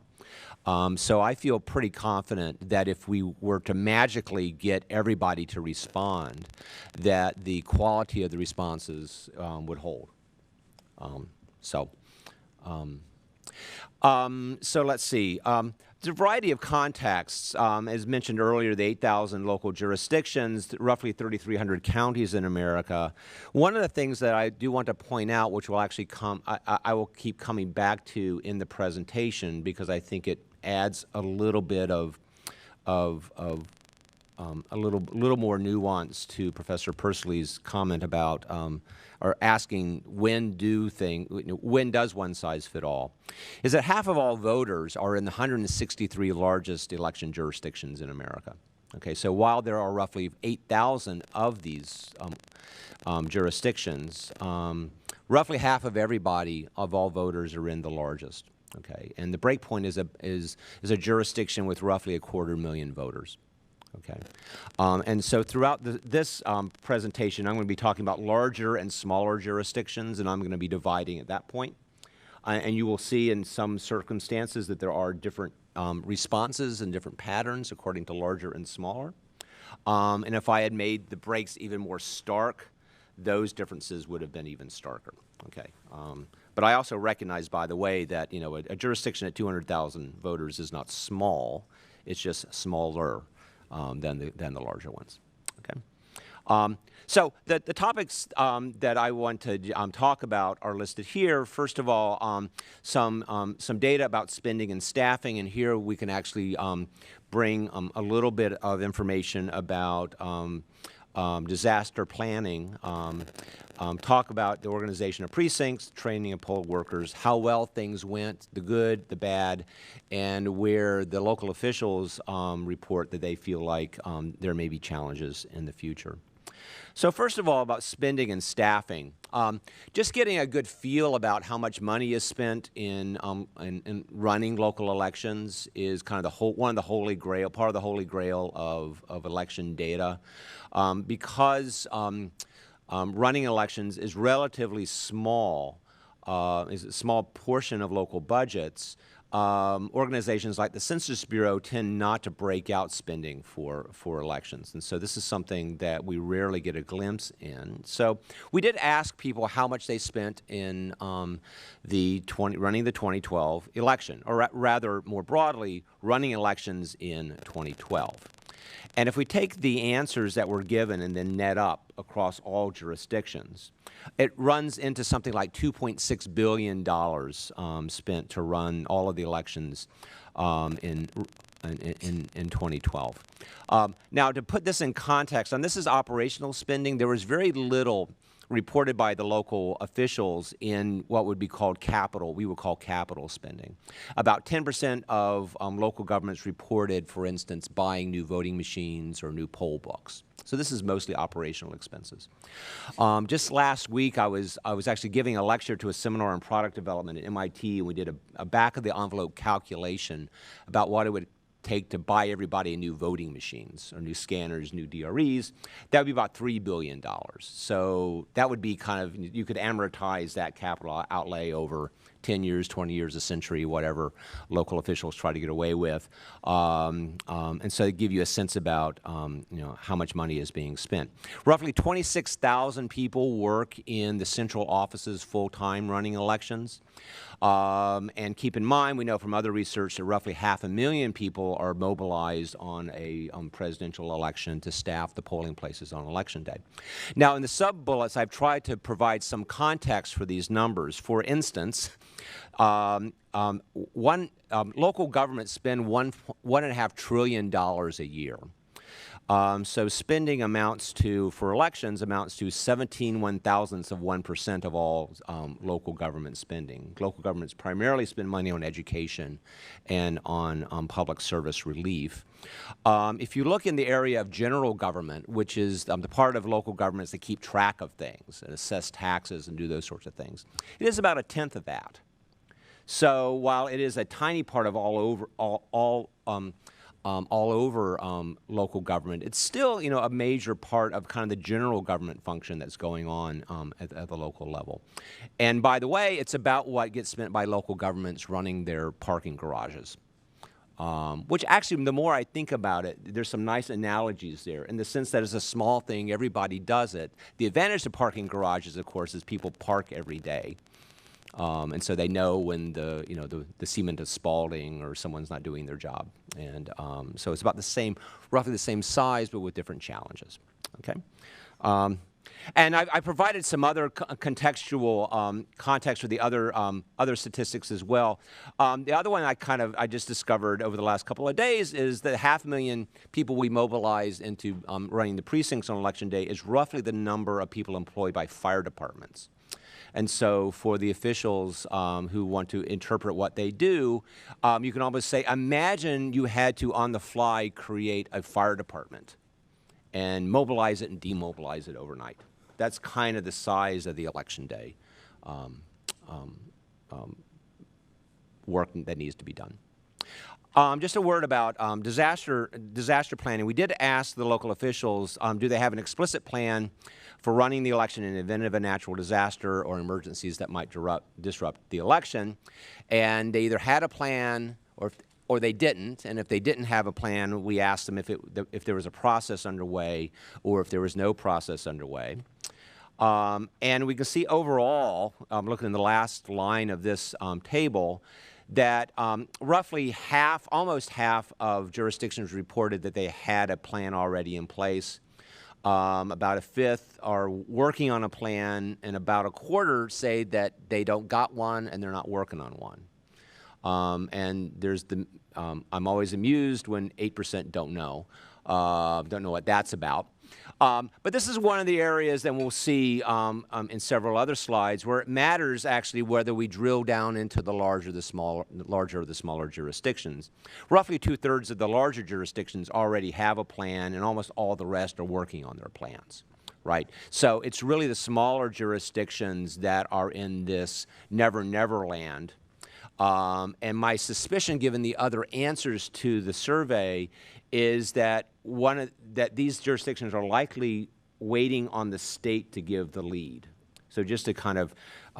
So I feel pretty confident that if we were to magically get everybody to respond, that the quality of the responses would hold. So let's see. There's a variety of contexts. As mentioned earlier, the 8,000 local jurisdictions, roughly 3,300 counties in America. One of the things that I do want to point out, which will actually I will keep coming back to in the presentation because I think it adds a little bit of a little more nuance to Professor Pursley's comment about or asking when does one size fit all, is that half of all voters are in the 163 largest election jurisdictions in America. Okay, so while there are roughly 8,000 of these jurisdictions, roughly half of everybody, of all voters, are in the largest. Okay, and the breakpoint is a jurisdiction with roughly 250,000 voters. Okay, and so throughout this presentation, I'm going to be talking about larger and smaller jurisdictions, and I'm going to be dividing at that point. And you will see in some circumstances that there are different responses and different patterns according to larger and smaller. And if I had made the breaks even more stark, those differences would have been even starker. Okay. But I also recognize, by the way, that a jurisdiction at 200,000 voters is not small; it's just smaller than the larger ones. Okay. So the topics that I want to talk about are listed here. First of all, some data about spending and staffing, and here we can actually bring a little bit of information about disaster planning, talk about the organization of precincts, training of poll workers, how well things went, the good, the bad, and where the local officials report that they feel like there may be challenges in the future. So first of all, about spending and staffing, just getting a good feel about how much money is spent in running local elections is kind of one of the holy grail, part of the holy grail of election data, because running elections is relatively small, is a small portion of local budgets. Organizations like the Census Bureau tend not to break out spending for elections, and so this is something that we rarely get a glimpse in. So we did ask people how much they spent in running the 2012 election, or rather, more broadly, running elections in 2012. And if we take the answers that were given and then net up across all jurisdictions, it runs into something like $2.6 billion spent to run all of the elections in 2012. Now, to put this in context, and this is operational spending, there was very little reported by the local officials in what would be called capital, we would call capital spending. About 10% of local governments reported, for instance, buying new voting machines or new poll books. So this is mostly operational expenses. Just last week, I was actually giving a lecture to a seminar on product development at MIT, and we did a back-of-the-envelope calculation about what it would take to buy everybody new voting machines or new scanners, new DREs. That would be about $3 billion. So that would be kind of, you could amortize that capital outlay over 10 years, 20 years, a century, whatever local officials try to get away with. And so they give you a sense about how much money is being spent. Roughly 26,000 people work in the central offices full-time running elections. And keep in mind, we know from other research that roughly 500,000 people are mobilized on a presidential election to staff the polling places on election day. Now, in the sub-bullets, I've tried to provide some context for these numbers. For instance, local governments spend $1.5 trillion a year. So spending for elections amounts to 17/1000% of all local government spending. Local governments primarily spend money on education and on public service relief. If you look in the area of general government, which is the part of local governments that keep track of things and assess taxes and do those sorts of things, it is about 1/10 of that. So while it is a tiny part of all over local government, it's still a major part of kind of the general government function that's going on at the local level. And by the way, it's about what gets spent by local governments running their parking garages. Which actually, the more I think about it, there's some nice analogies there in the sense that it's a small thing, everybody does it. The advantage of parking garages, of course, is people park every day. And so they know when the cement is spalling or someone's not doing their job. And so it's about roughly the same size, but with different challenges. Okay. And I provided some other contextual context for the other statistics as well. The other one I just discovered over the last couple of days is that 500,000 people we mobilized into running the precincts on Election Day is roughly the number of people employed by fire departments. And so for the officials who want to interpret what they do, you can almost say, imagine you had to, on the fly, create a fire department and mobilize it and demobilize it overnight. That's kind of the size of the Election Day work that needs to be done. Just a word about disaster planning. We did ask the local officials, do they have an explicit plan for running the election in the event of a natural disaster or emergencies that might disrupt the election? And they either had a plan or they didn't. And if they didn't have a plan, we asked them if there was a process underway or if there was no process underway. And we can see overall, looking in the last line of this table, that roughly almost half of jurisdictions reported that they had a plan already in place. About a fifth are working on a plan, and about a quarter say that they don't got one and they're not working on one. And there's I'm always amused when 8% don't know what that's about. But this is one of the areas that we'll see in several other slides where it matters actually whether we drill down into the larger or the smaller jurisdictions. Roughly 2/3 of the larger jurisdictions already have a plan, and almost all the rest are working on their plans. Right? So it's really the smaller jurisdictions that are in this never land. And my suspicion, given the other answers to the survey, is that that these jurisdictions are likely waiting on the state to give the lead. So just to kind of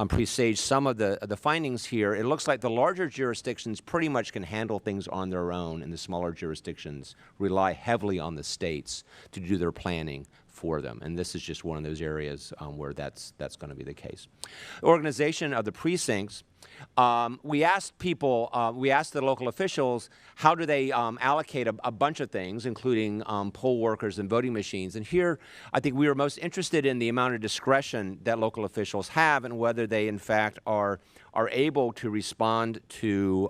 presage some of the findings here, it looks like the larger jurisdictions pretty much can handle things on their own, and the smaller jurisdictions rely heavily on the states to do their planning for them. And this is just one of those areas where that's going to be the case. Organization of the precincts. We asked the local officials, how do they allocate a bunch of things, including poll workers and voting machines. And here, I think we were most interested in the amount of discretion that local officials have and whether they, in fact, are able to respond to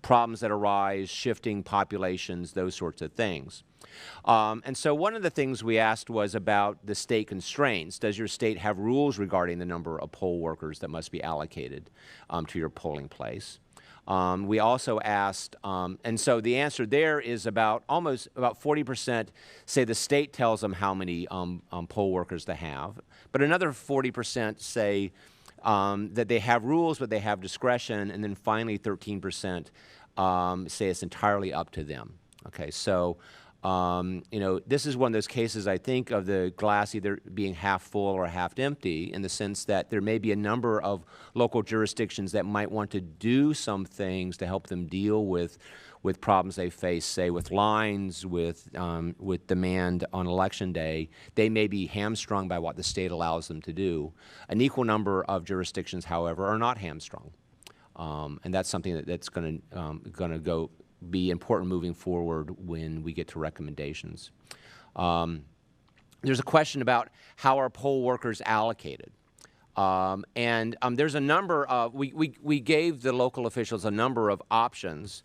problems that arise, shifting populations, those sorts of things. And so one of the things we asked was about the state constraints. Does your state have rules regarding the number of poll workers that must be allocated to your polling place? We also asked, and so the answer there is about 40% say the state tells them how many poll workers to have, but another 40% say that they have rules but they have discretion, and then finally 13% say it's entirely up to them. Okay, so this is one of those cases, I think, of the glass either being half full or half empty, in the sense that there may be a number of local jurisdictions that might want to do some things to help them deal with problems they face, say with lines, with demand on Election Day. They may be hamstrung by what the state allows them to do. An equal number of jurisdictions, however, are not hamstrung, and that's something that's going to be important moving forward when we get to recommendations. There's a question about how are poll workers allocated. There's a number of, we gave the local officials a number of options.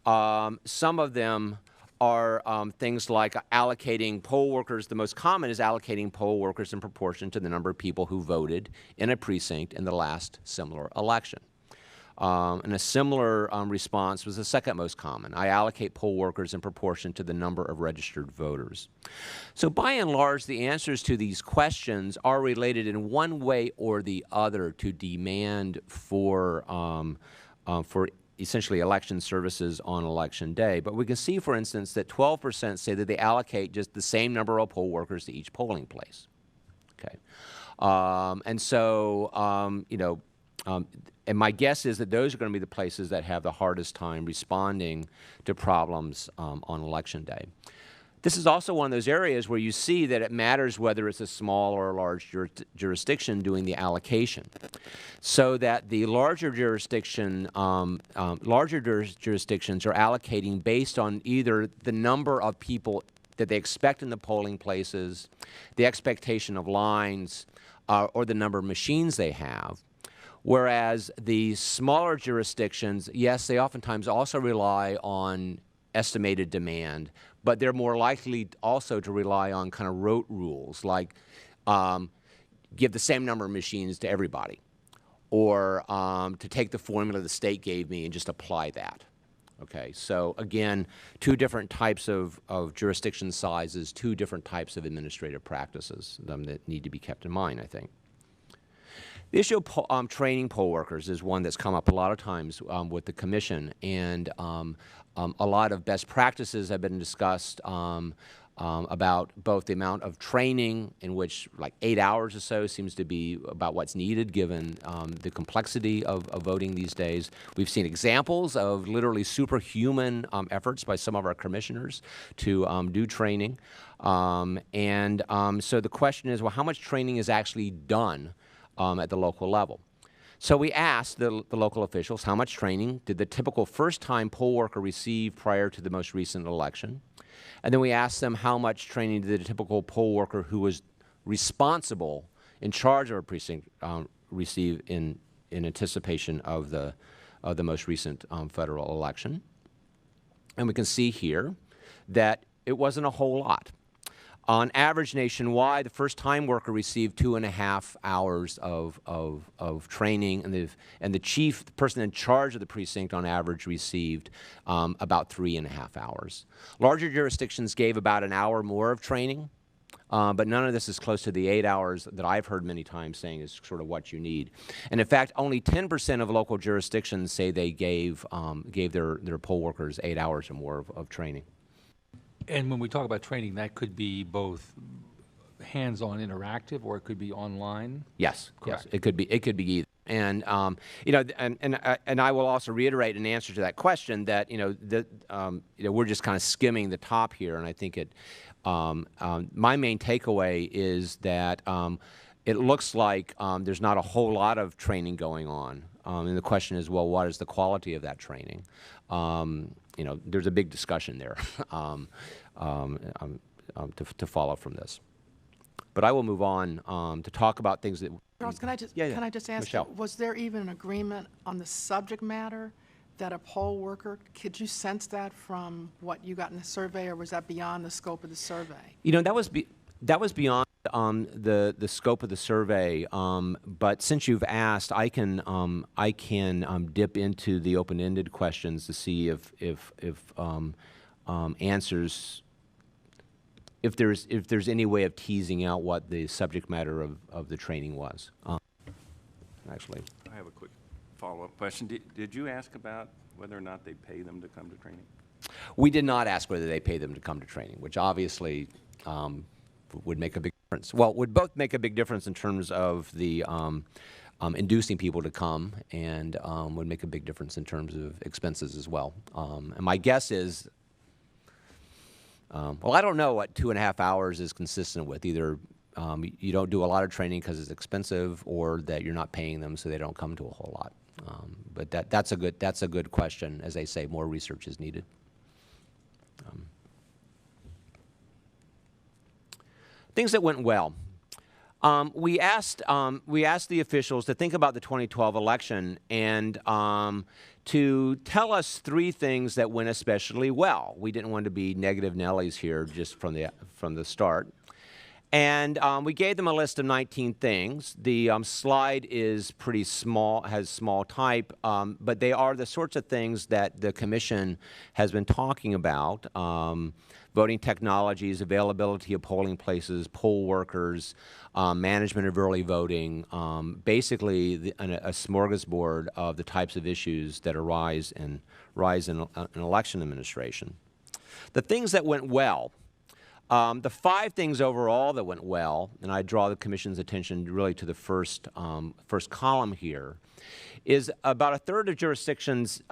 Some of them are things like allocating poll workers. The most common is allocating poll workers in proportion to the number of people who voted in a precinct in the last similar election. And a similar response was the second most common. I allocate poll workers in proportion to the number of registered voters. So by and large, the answers to these questions are related in one way or the other to demand for essentially election services on Election Day. But we can see, for instance, that 12% say that they allocate just the same number of poll workers to each polling place. Okay, and my guess is that those are going to be the places that have the hardest time responding to problems on Election Day. This is also one of those areas where you see that it matters whether it's a small or a large jurisdiction doing the allocation, so that the larger jurisdictions are allocating based on either the number of people that they expect in the polling places, the expectation of lines, or the number of machines they have. Whereas the smaller jurisdictions, yes, they oftentimes also rely on estimated demand, but they're more likely also to rely on kind of rote rules, like give the same number of machines to everybody, or to take the formula the state gave me and just apply that. Okay, so again, two different types of jurisdiction sizes, two different types of administrative practices that need to be kept in mind, I think. The issue of training poll workers is one that's come up a lot of times with the Commission, and a lot of best practices have been discussed about both the amount of training, in which like 8 hours or so seems to be about what's needed given the complexity of voting these days. We've seen examples of literally superhuman efforts by some of our commissioners to do training. So the question is, well, how much training is actually done at the local level? So we asked the local officials, how much training did the typical first-time poll worker receive prior to the most recent election? And then we asked them, how much training did the typical poll worker who was responsible, in charge of a precinct, receive in anticipation of the most recent federal election? And we can see here that it wasn't a whole lot. On average nationwide, the first-time worker received 2.5 hours of training, and the person in charge of the precinct on average received about 3.5 hours. Larger jurisdictions gave about an hour more of training, but none of this is close to the 8 hours that I've heard many times saying is sort of what you need. And in fact, only 10% of local jurisdictions say they gave their poll workers 8 hours or more of training. And when we talk about training, that could be both hands-on interactive, or it could be online? Yes, Correct. yes, it could be either. And you know, and I will also reiterate in answer to that question that we're just kind of skimming the top here, and I think my main takeaway is that it looks like there's not a whole lot of training going on, and the question is, well, what is the quality of that training? There's a big discussion there to follow from this. But I will move on to talk about things that. Charles, can I just ask, Michelle. was there even an agreement on the subject matter that a poll worker, could you sense that from what you got in the survey, or was that beyond the scope of the survey? You know, that was beyond the scope of the survey. But since you've asked, I can dip into the open-ended questions to see if answers. If there's any way of teasing out what the subject matter of the training was. Actually. I have a quick follow-up question. Did you ask about whether or not they pay them to come to training? We did not ask whether they pay them to come to training, which obviously would make a big difference. Well, would both make a big difference in terms of the inducing people to come, and would make a big difference in terms of expenses as well. And my guess is, well, I don't know what 2.5 hours is consistent with. Either you don't do a lot of training because it's expensive, or that you're not paying them so they don't come to a whole lot. But that's a good question. As I say, more research is needed. Things that went well. We asked the officials to think about the 2012 election and to tell us 3 things that went especially well. We didn't want to be negative Nellies here just from the start. And we gave them a list of 19 things. The slide is pretty small, has small type, but they are the sorts of things that the Commission has been talking about. Voting technologies, availability of polling places, poll workers, management of early voting, basically a smorgasbord of the types of issues that arise in election administration. The things that went well. The 5 things overall that went well, and I draw the Commission's attention really to the first column here, is about a third of jurisdictions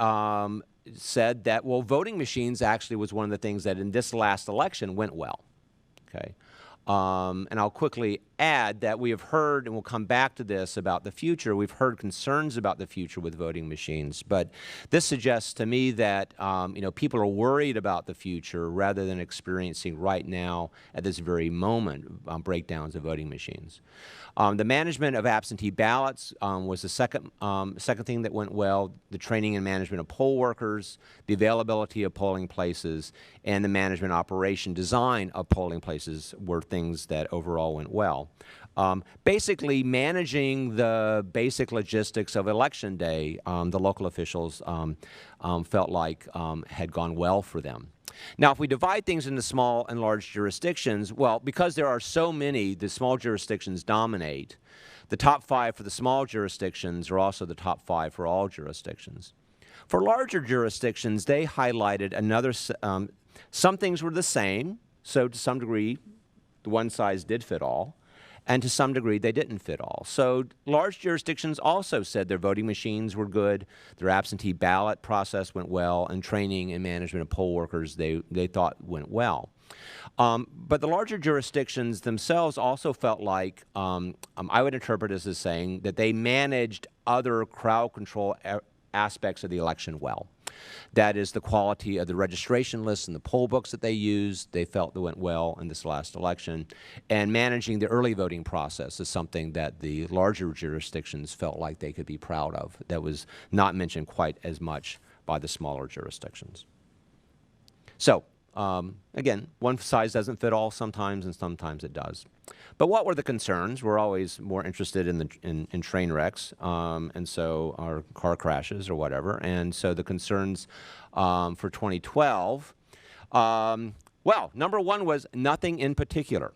said that, well, voting machines actually was one of the things that in this last election went well. Okay, and I'll quickly add that we have heard, and we'll come back to this about the future, we've heard concerns about the future with voting machines, but this suggests to me that people are worried about the future rather than experiencing right now at this very moment breakdowns of voting machines. The management of absentee ballots was the second thing that went well. The training and management of poll workers, the availability of polling places, and the management operation design of polling places were things that overall went well. Basically, managing the basic logistics of Election Day, the local officials felt like had gone well for them. Now, if we divide things into small and large jurisdictions, well, because there are so many, the small jurisdictions dominate. The top 5 for the small jurisdictions are also the top 5 for all jurisdictions. For larger jurisdictions, they highlighted another, some things were the same, so to some degree, the one size did fit all, and to some degree, they didn't fit all. So large jurisdictions also said their voting machines were good, their absentee ballot process went well, and training and management of poll workers they thought went well. But the larger jurisdictions themselves also felt like, I would interpret this as saying that they managed other crowd control aspects of the election well. That is the quality of the registration lists and the poll books that they used. They felt that went well in this last election. And managing the early voting process is something that the larger jurisdictions felt like they could be proud of. That was not mentioned quite as much by the smaller jurisdictions. So, again, one size doesn't fit all sometimes, and sometimes it does. But what were the concerns? We're always more interested in train wrecks, and so our car crashes or whatever. And so the concerns for 2012, well, number one was nothing in particular.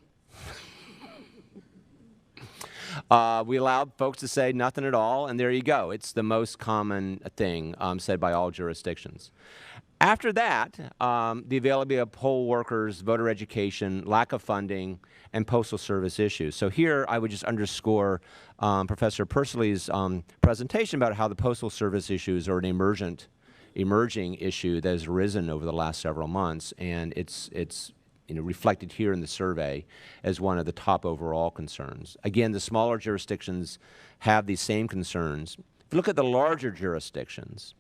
We allowed folks to say nothing at all, and there you go. It's the most common thing said by all jurisdictions. After that, the availability of poll workers, voter education, lack of funding, and postal service issues. So here I would just underscore Professor Pursley's presentation about how the postal service issues are an emerging issue that has arisen over the last several months, and it's reflected here in the survey as one of the top overall concerns. Again, the smaller jurisdictions have these same concerns. If you look at the larger jurisdictions,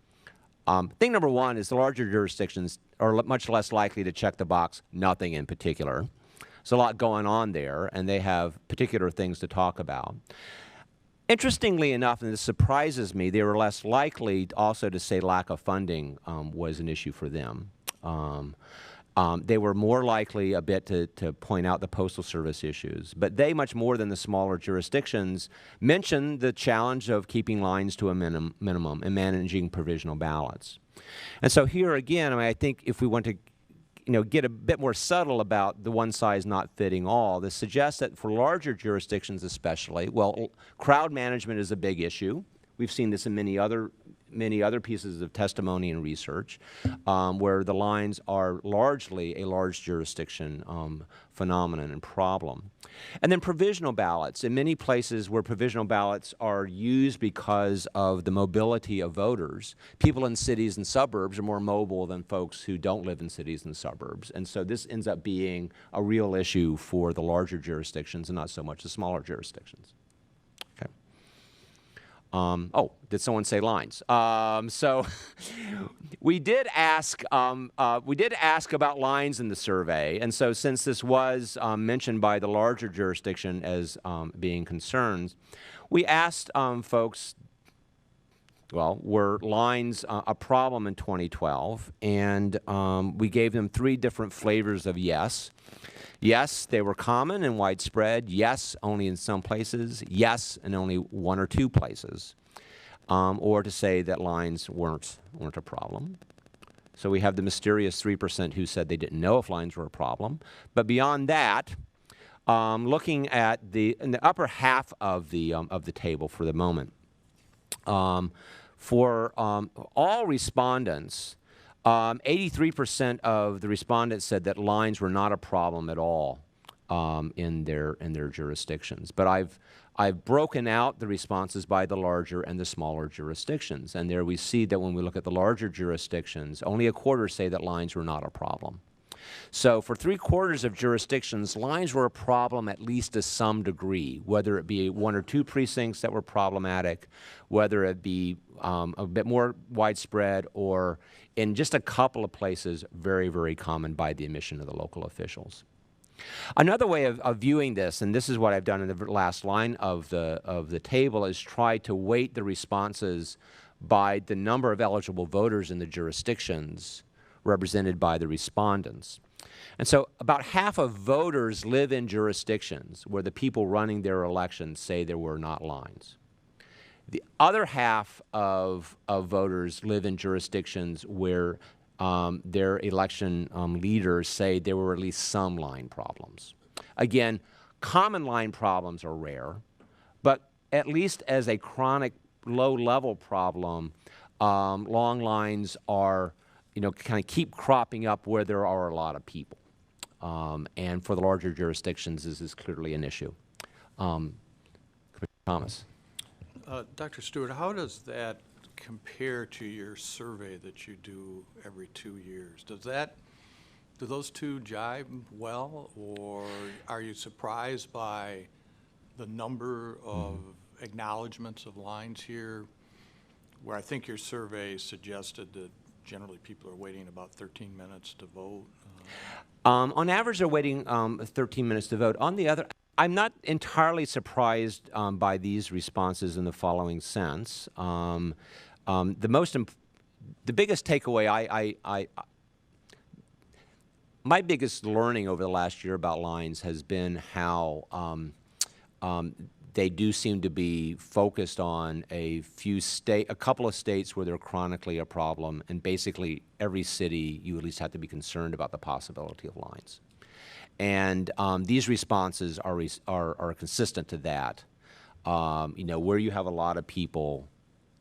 thing number one is the larger jurisdictions are much less likely to check the box, nothing in particular. There's a lot going on there, and they have particular things to talk about. Interestingly enough, and this surprises me, they were less likely also to say lack of funding was an issue for them. They were more likely a bit to point out the Postal Service issues, but they, much more than the smaller jurisdictions, mentioned the challenge of keeping lines to a minimum and managing provisional ballots. And so here again, I think if we want to get a bit more subtle about the one size not fitting all, this suggests that for larger jurisdictions especially, well, crowd management is a big issue. We've seen this in many other pieces of testimony and research where the lines are largely a large jurisdiction phenomenon and problem. And then provisional ballots. In many places where provisional ballots are used because of the mobility of voters, people in cities and suburbs are more mobile than folks who don't live in cities and suburbs. And so this ends up being a real issue for the larger jurisdictions and not so much the smaller jurisdictions. Oh, did someone say lines? So we did ask about lines in the survey, and so since this was mentioned by the larger jurisdiction as being concerns, we asked folks, well, were lines a problem in 2012? And we gave them 3 different flavors of yes. Yes, they were common and widespread. Yes, only in some places. Yes, in only 1 or 2 places. Or to say that lines weren't a problem. So we have the mysterious 3% who said they didn't know if lines were a problem. But beyond that, looking at in the upper half of the table for the moment, for all respondents, 83% of the respondents said that lines were not a problem at all in their jurisdictions. But I've broken out the responses by the larger and the smaller jurisdictions, and there we see that when we look at the larger jurisdictions, only a quarter say that lines were not a problem. So for 3/4 of jurisdictions, lines were a problem at least to some degree, whether it be 1 or 2 precincts that were problematic, whether it be a bit more widespread, or in just a couple of places, very, very common by the admission of the local officials. Another way of viewing this, and this is what I've done in the last line of the table, is try to weight the responses by the number of eligible voters in the jurisdictions represented by the respondents. And so about half of voters live in jurisdictions where the people running their elections say there were not lines. The other half of voters live in jurisdictions where their election leaders say there were at least some line problems. Again, common line problems are rare, but at least as a chronic low-level problem, long lines are, kind of keep cropping up where there are a lot of people. And for the larger jurisdictions, this is clearly an issue. Commissioner Thomas. Dr. Stewart, how does that compare to your survey that you do every 2 years? Do those two jibe well, or are you surprised by the number of acknowledgments of lines here, where I think your survey suggested that generally people are waiting about 13 minutes to vote? On average, they're waiting 13 minutes to vote. On the other, I'm not entirely surprised by these responses in the following sense. The biggest takeaway, my biggest learning over the last year about lines has been how they do seem to be focused on a couple of states where they're chronically a problem, and basically every city you at least have to be concerned about the possibility of lines. And these responses are consistent to that. Where you have a lot of people,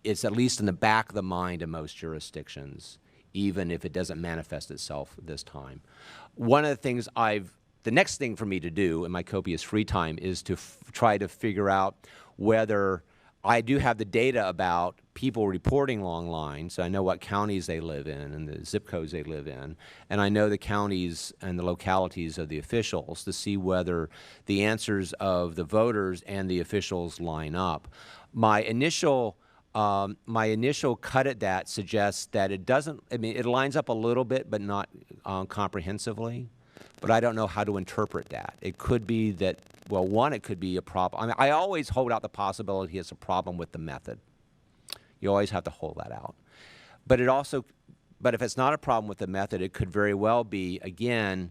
it's at least in the back of the mind of most jurisdictions, even if it doesn't manifest itself this time. One of the things the next thing for me to do in my copious free time is to try to figure out whether I do have the data about people reporting long lines. I know what counties they live in and the zip codes they live in, and I know the counties and the localities of the officials to see whether the answers of the voters and the officials line up. My initial cut at that suggests that it doesn't, it lines up a little bit, but not comprehensively. But I don't know how to interpret that. It could be that, well, one, it could be a problem. I always hold out the possibility it's a problem with the method. You always have to hold that out. But if it's not a problem with the method, it could very well be, again,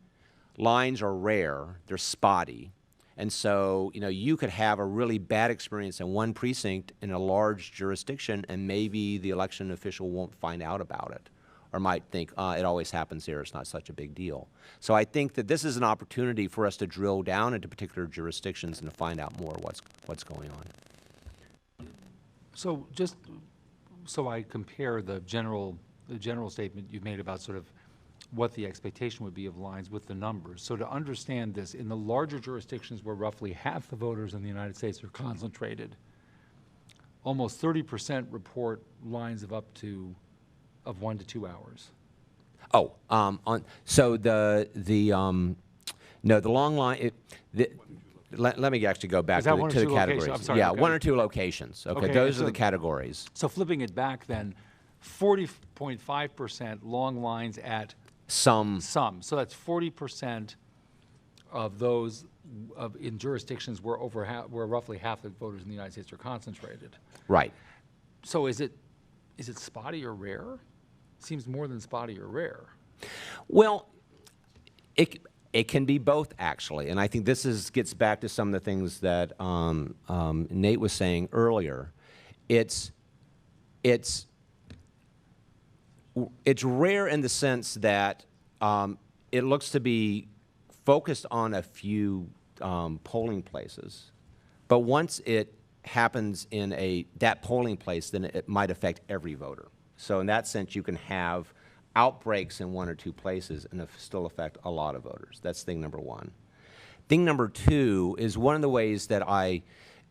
lines are rare, they're spotty. And so, you could have a really bad experience in one precinct in a large jurisdiction, and maybe the election official won't find out about it, or might think, it always happens here, it's not such a big deal. So I think that this is an opportunity for us to drill down into particular jurisdictions and to find out more what's going on. So just so I compare the general statement you've made about sort of what the expectation would be of lines with the numbers. So to understand this, in the larger jurisdictions where roughly half the voters in the United States are concentrated, almost 30% report lines of 1 to 2 hours. Oh, so the long line. Let me actually go back to the categories. I'm sorry, yeah, okay. 1 or 2 locations. Okay, those are the categories. So flipping it back then, 40.5% long lines at Some. So that's 40% of those in jurisdictions where where roughly half the voters in the United States are concentrated. Right. So is it spotty or rare? Seems more than spotty or rare. Well, it can be both, actually, and I think this gets back to some of the things that Nate was saying earlier. It's rare in the sense that it looks to be focused on a few polling places, but once it happens in that polling place, then it might affect every voter. So in that sense, you can have outbreaks in 1 or 2 places and still affect a lot of voters. That's thing number one. Thing number two is one of the ways that I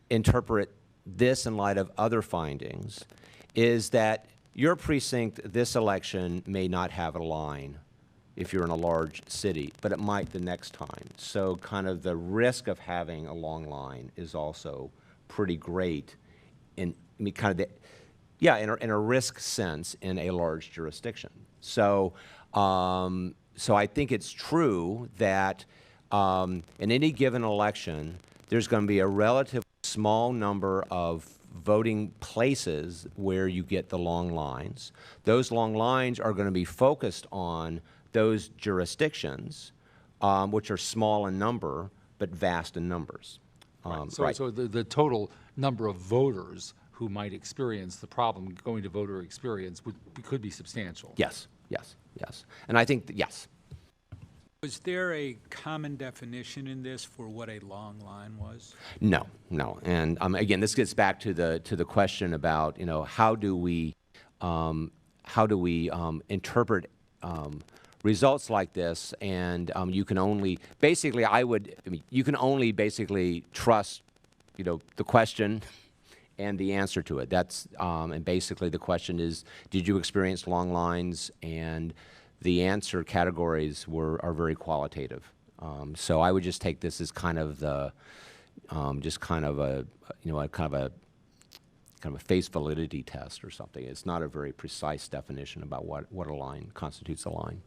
interpret this in light of other findings is that your precinct this election may not have a line. if you're in a large city, but it might the next time. So kind of the risk of having a long line is also pretty great in, I mean, kind of the, yeah, in a risk sense in a large jurisdiction. So, so I think it's true that in any given election, there's going to be a relatively small number of voting places where you get the long lines. Those long lines are going to be focused on those jurisdictions, which are small in number but vast in numbers. So the total number of voters who might experience the problem going to voter experience could be substantial. Yes, yes, yes. And I think, yes. Was there a common definition in this for what a long line was? No, no. And again, this gets back to the question about, you know, how do we interpret results like this? And you can only basically, you can only basically trust, you know, the question and the answer to it. That's and basically the question is, did you experience long lines? And the answer categories are very qualitative. So I would just take this as kind of the, just kind of a, you know, kind of a face validity test or something. It's not a very precise definition about what a line constitutes a line.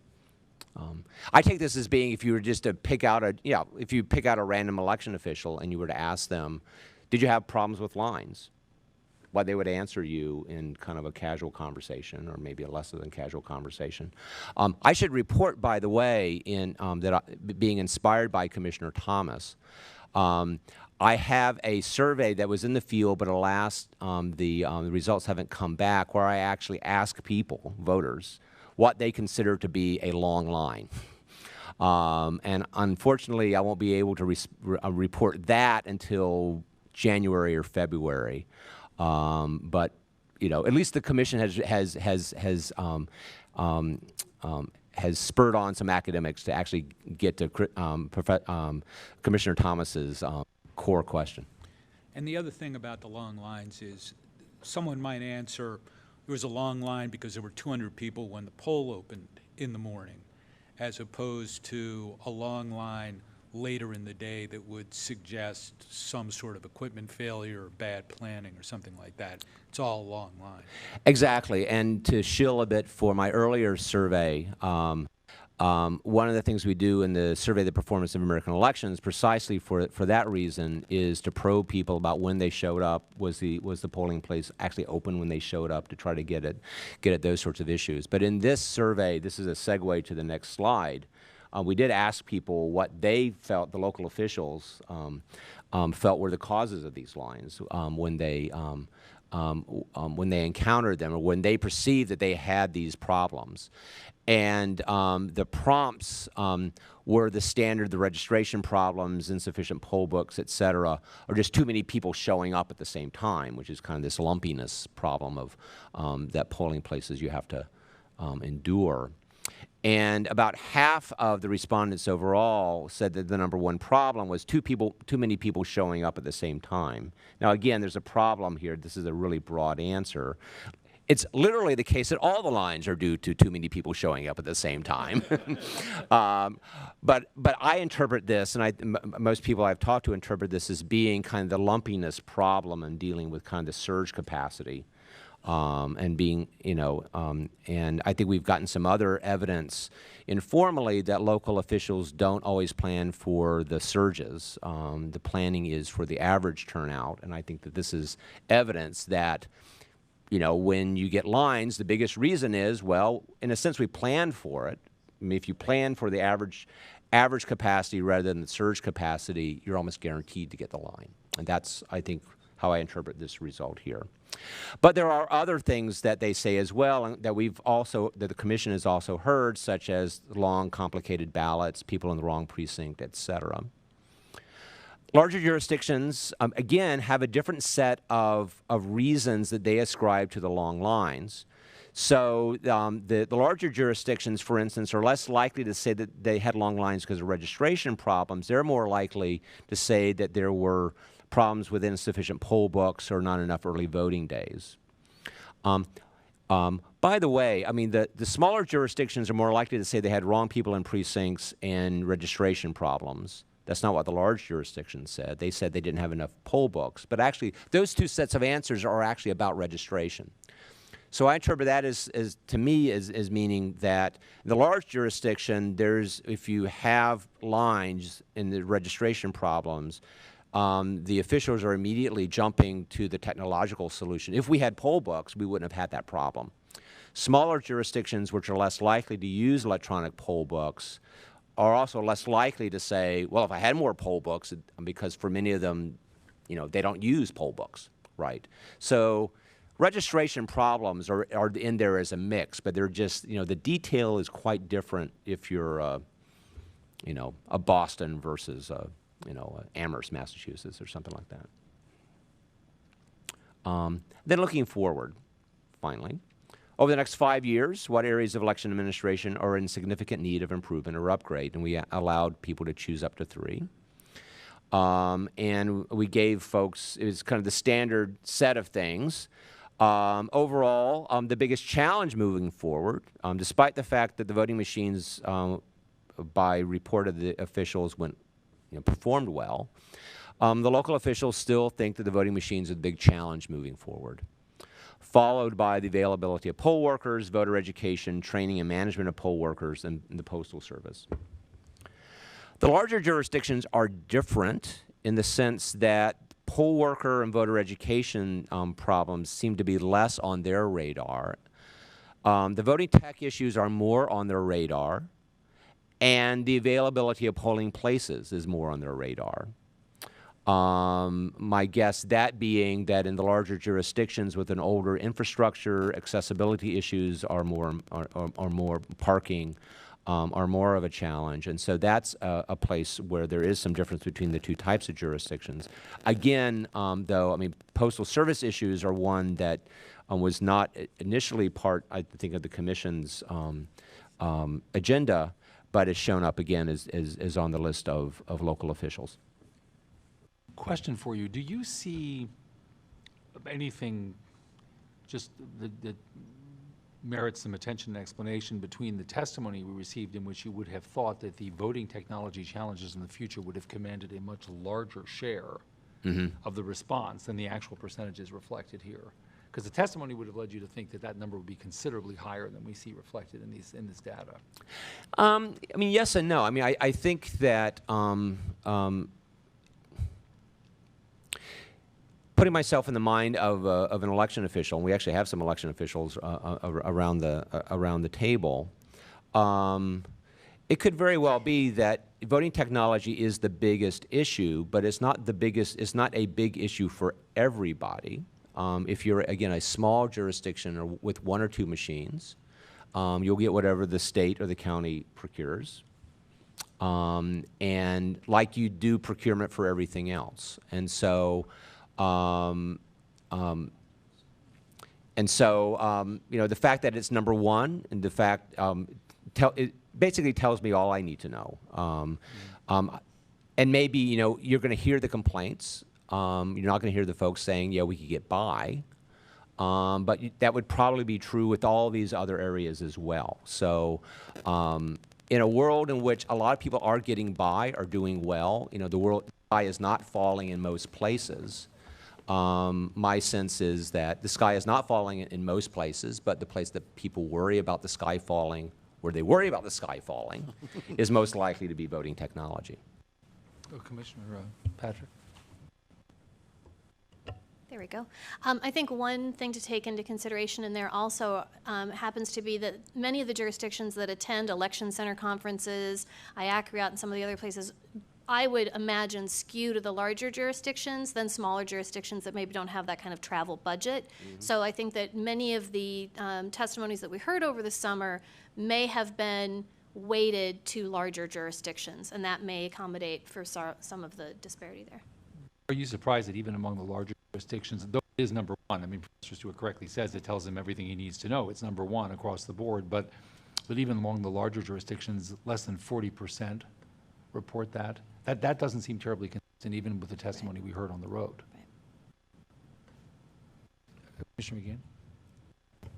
I take this as being, if you were just to pick out if you pick out a random election official and you were to ask them, did you have problems with lines? What they would answer you in kind of a casual conversation, or maybe a less than casual conversation. I should report, by the way, being inspired by Commissioner Thomas, I have a survey that was in the field, but alas, the results haven't come back, where I actually ask people, voters, what they consider to be a long line. And unfortunately, I won't be able to report that until January or February. But you know, at least the commission has spurred on some academics to actually get to Commissioner Thomas's core question. And the other thing about the long lines is, someone might answer, there was a long line because there were 200 people when the poll opened in the morning, as opposed to a long line later in the day that would suggest some sort of equipment failure or bad planning or something like that. It's all a long line. Exactly. And to shill a bit for my earlier survey, one of the things we do in the survey of the performance of American elections, precisely for that reason, is to probe people about when they showed up. Was the polling place actually open when they showed up, to try to get at those sorts of issues. But in this survey, this is a segue to the next slide. We did ask people what they felt, the local officials felt were the causes of these lines when they encountered them, or when they perceived that they had these problems. And the prompts were the standard, the registration problems, insufficient poll books, et cetera, or just too many people showing up at the same time, which is kind of this lumpiness problem of that polling places you have to endure. And about half of the respondents overall said that the number one problem was too many people showing up at the same time. Now, again, there's a problem here. This is a really broad answer. It's literally the case that all the lines are due to too many people showing up at the same time. But I interpret this, and most people I've talked to interpret this as being kind of the lumpiness problem and dealing with kind of the surge capacity. And being, you know, and I think we've gotten some other evidence informally that local officials don't always plan for the surges. The planning is for the average turnout, and I think that this is evidence that, you know, when you get lines, the biggest reason is, well, in a sense, we planned for it. I mean, if you plan for the average capacity rather than the surge capacity, you're almost guaranteed to get the line. And that's, I think, how I interpret this result here. But there are other things that they say as well, and that the commission has also heard, such as long, complicated ballots, people in the wrong precinct, et cetera. Larger jurisdictions, again, have a different set of reasons that they ascribe to the long lines. So the larger jurisdictions, for instance, are less likely to say that they had long lines because of registration problems. They're more likely to say that there were problems with insufficient poll books or not enough early voting days. By the way, I mean, the smaller jurisdictions are more likely to say they had wrong people in precincts and registration problems. That's not what the large jurisdictions said. They said they didn't have enough poll books. But actually, those two sets of answers are actually about registration. So I interpret that as to me, as meaning that in the large jurisdiction, if you have lines in the registration problems, the officials are immediately jumping to the technological solution. If we had poll books, we wouldn't have had that problem. Smaller jurisdictions, which are less likely to use electronic poll books, are also less likely to say, well, if I had more poll books, because for many of them, they don't use poll books, right? So registration problems are in there as a mix, but they're just, the detail is quite different if you're, a Boston versus, Amherst, Massachusetts, or something like that. Then looking forward, finally, over the next 5 years, what areas of election administration are in significant need of improvement or upgrade? And we allowed people to choose up to 3. And we gave folks, it was kind of the standard set of things. Overall, the biggest challenge moving forward, despite the fact that the voting machines, by report of the officials, performed well, the local officials still think that the voting machines are the big challenge moving forward, followed by the availability of poll workers, voter education, training and management of poll workers, and the Postal Service. The larger jurisdictions are different in the sense that poll worker and voter education problems seem to be less on their radar. The voting tech issues are more on their radar, and the availability of polling places is more on their radar. My guess that being that in the larger jurisdictions with an older infrastructure, accessibility issues are more parking are more of a challenge, and so that's a place where there is some difference between the two types of jurisdictions. Again, though, I mean, Postal Service issues are one that was not initially part, I think, of the Commission's agenda, but has shown up again as on the list of local officials. Question for you. Do you see anything just that merits some attention and explanation between the testimony we received in which you would have thought that the voting technology challenges in the future would have commanded a much larger share of the response than the actual percentages reflected here? Because the testimony would have led you to think that that number would be considerably higher than we see reflected in this data. I mean, yes and no. I mean, I think that putting myself in the mind of an election official, and we actually have some election officials around the table, it could very well be that voting technology is the biggest issue, but it's not the biggest. It's not a big issue for everybody. If you're, again, a small jurisdiction or with 1 or 2 machines, you'll get whatever the state or the county procures, and like you do procurement for everything else. And so, the fact that it's number 1, and the fact it basically tells me all I need to know. And maybe you're going to hear the complaints. You're not going to hear the folks saying, yeah, we could get by. But that would probably be true with all these other areas as well. So in a world in which a lot of people are getting by, are doing well, the sky is not falling in most places. My sense is that the sky is not falling in most places, but the place that people worry about the sky falling, where they worry about the sky falling, is most likely to be voting technology. Commissioner Patrick. There we go. I think one thing to take into consideration in there also happens to be that many of the jurisdictions that attend election center conferences, IACRIAT and some of the other places, I would imagine skew to the larger jurisdictions than smaller jurisdictions that maybe don't have that kind of travel budget. So I think that many of the testimonies that we heard over the summer may have been weighted to larger jurisdictions, and that may accommodate for some of the disparity there. Are you surprised that even among the larger jurisdictions, though it is number 1, I mean, Professor Stewart correctly says it tells him everything he needs to know, it's number 1 across the board, but even among the larger jurisdictions, less than 40% report that. That doesn't seem terribly consistent even with the testimony we heard on the road. Commissioner McGeehan?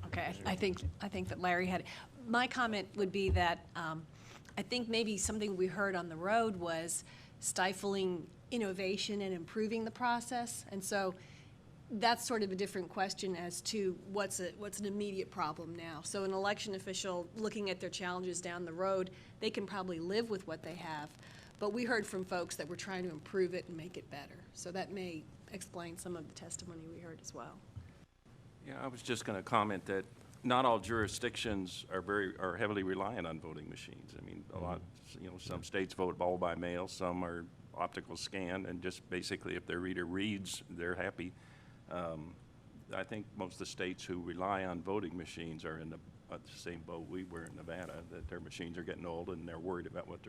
Okay, I think that Larry had, my comment would be that I think maybe something we heard on the road was stifling innovation and improving the process. And so that's sort of a different question as to what's an immediate problem now. So an election official looking at their challenges down the road, they can probably live with what they have. But we heard from folks that were trying to improve it and make it better. So that may explain some of the testimony we heard as well. Yeah, I was just going to comment that not all jurisdictions are heavily reliant on voting machines. I mean, a lot, some states vote all by mail, some are optical scan, and just basically if their reader reads, they're happy. I think most of the states who rely on voting machines are in the same boat we were in Nevada, that their machines are getting old and they're worried about what they're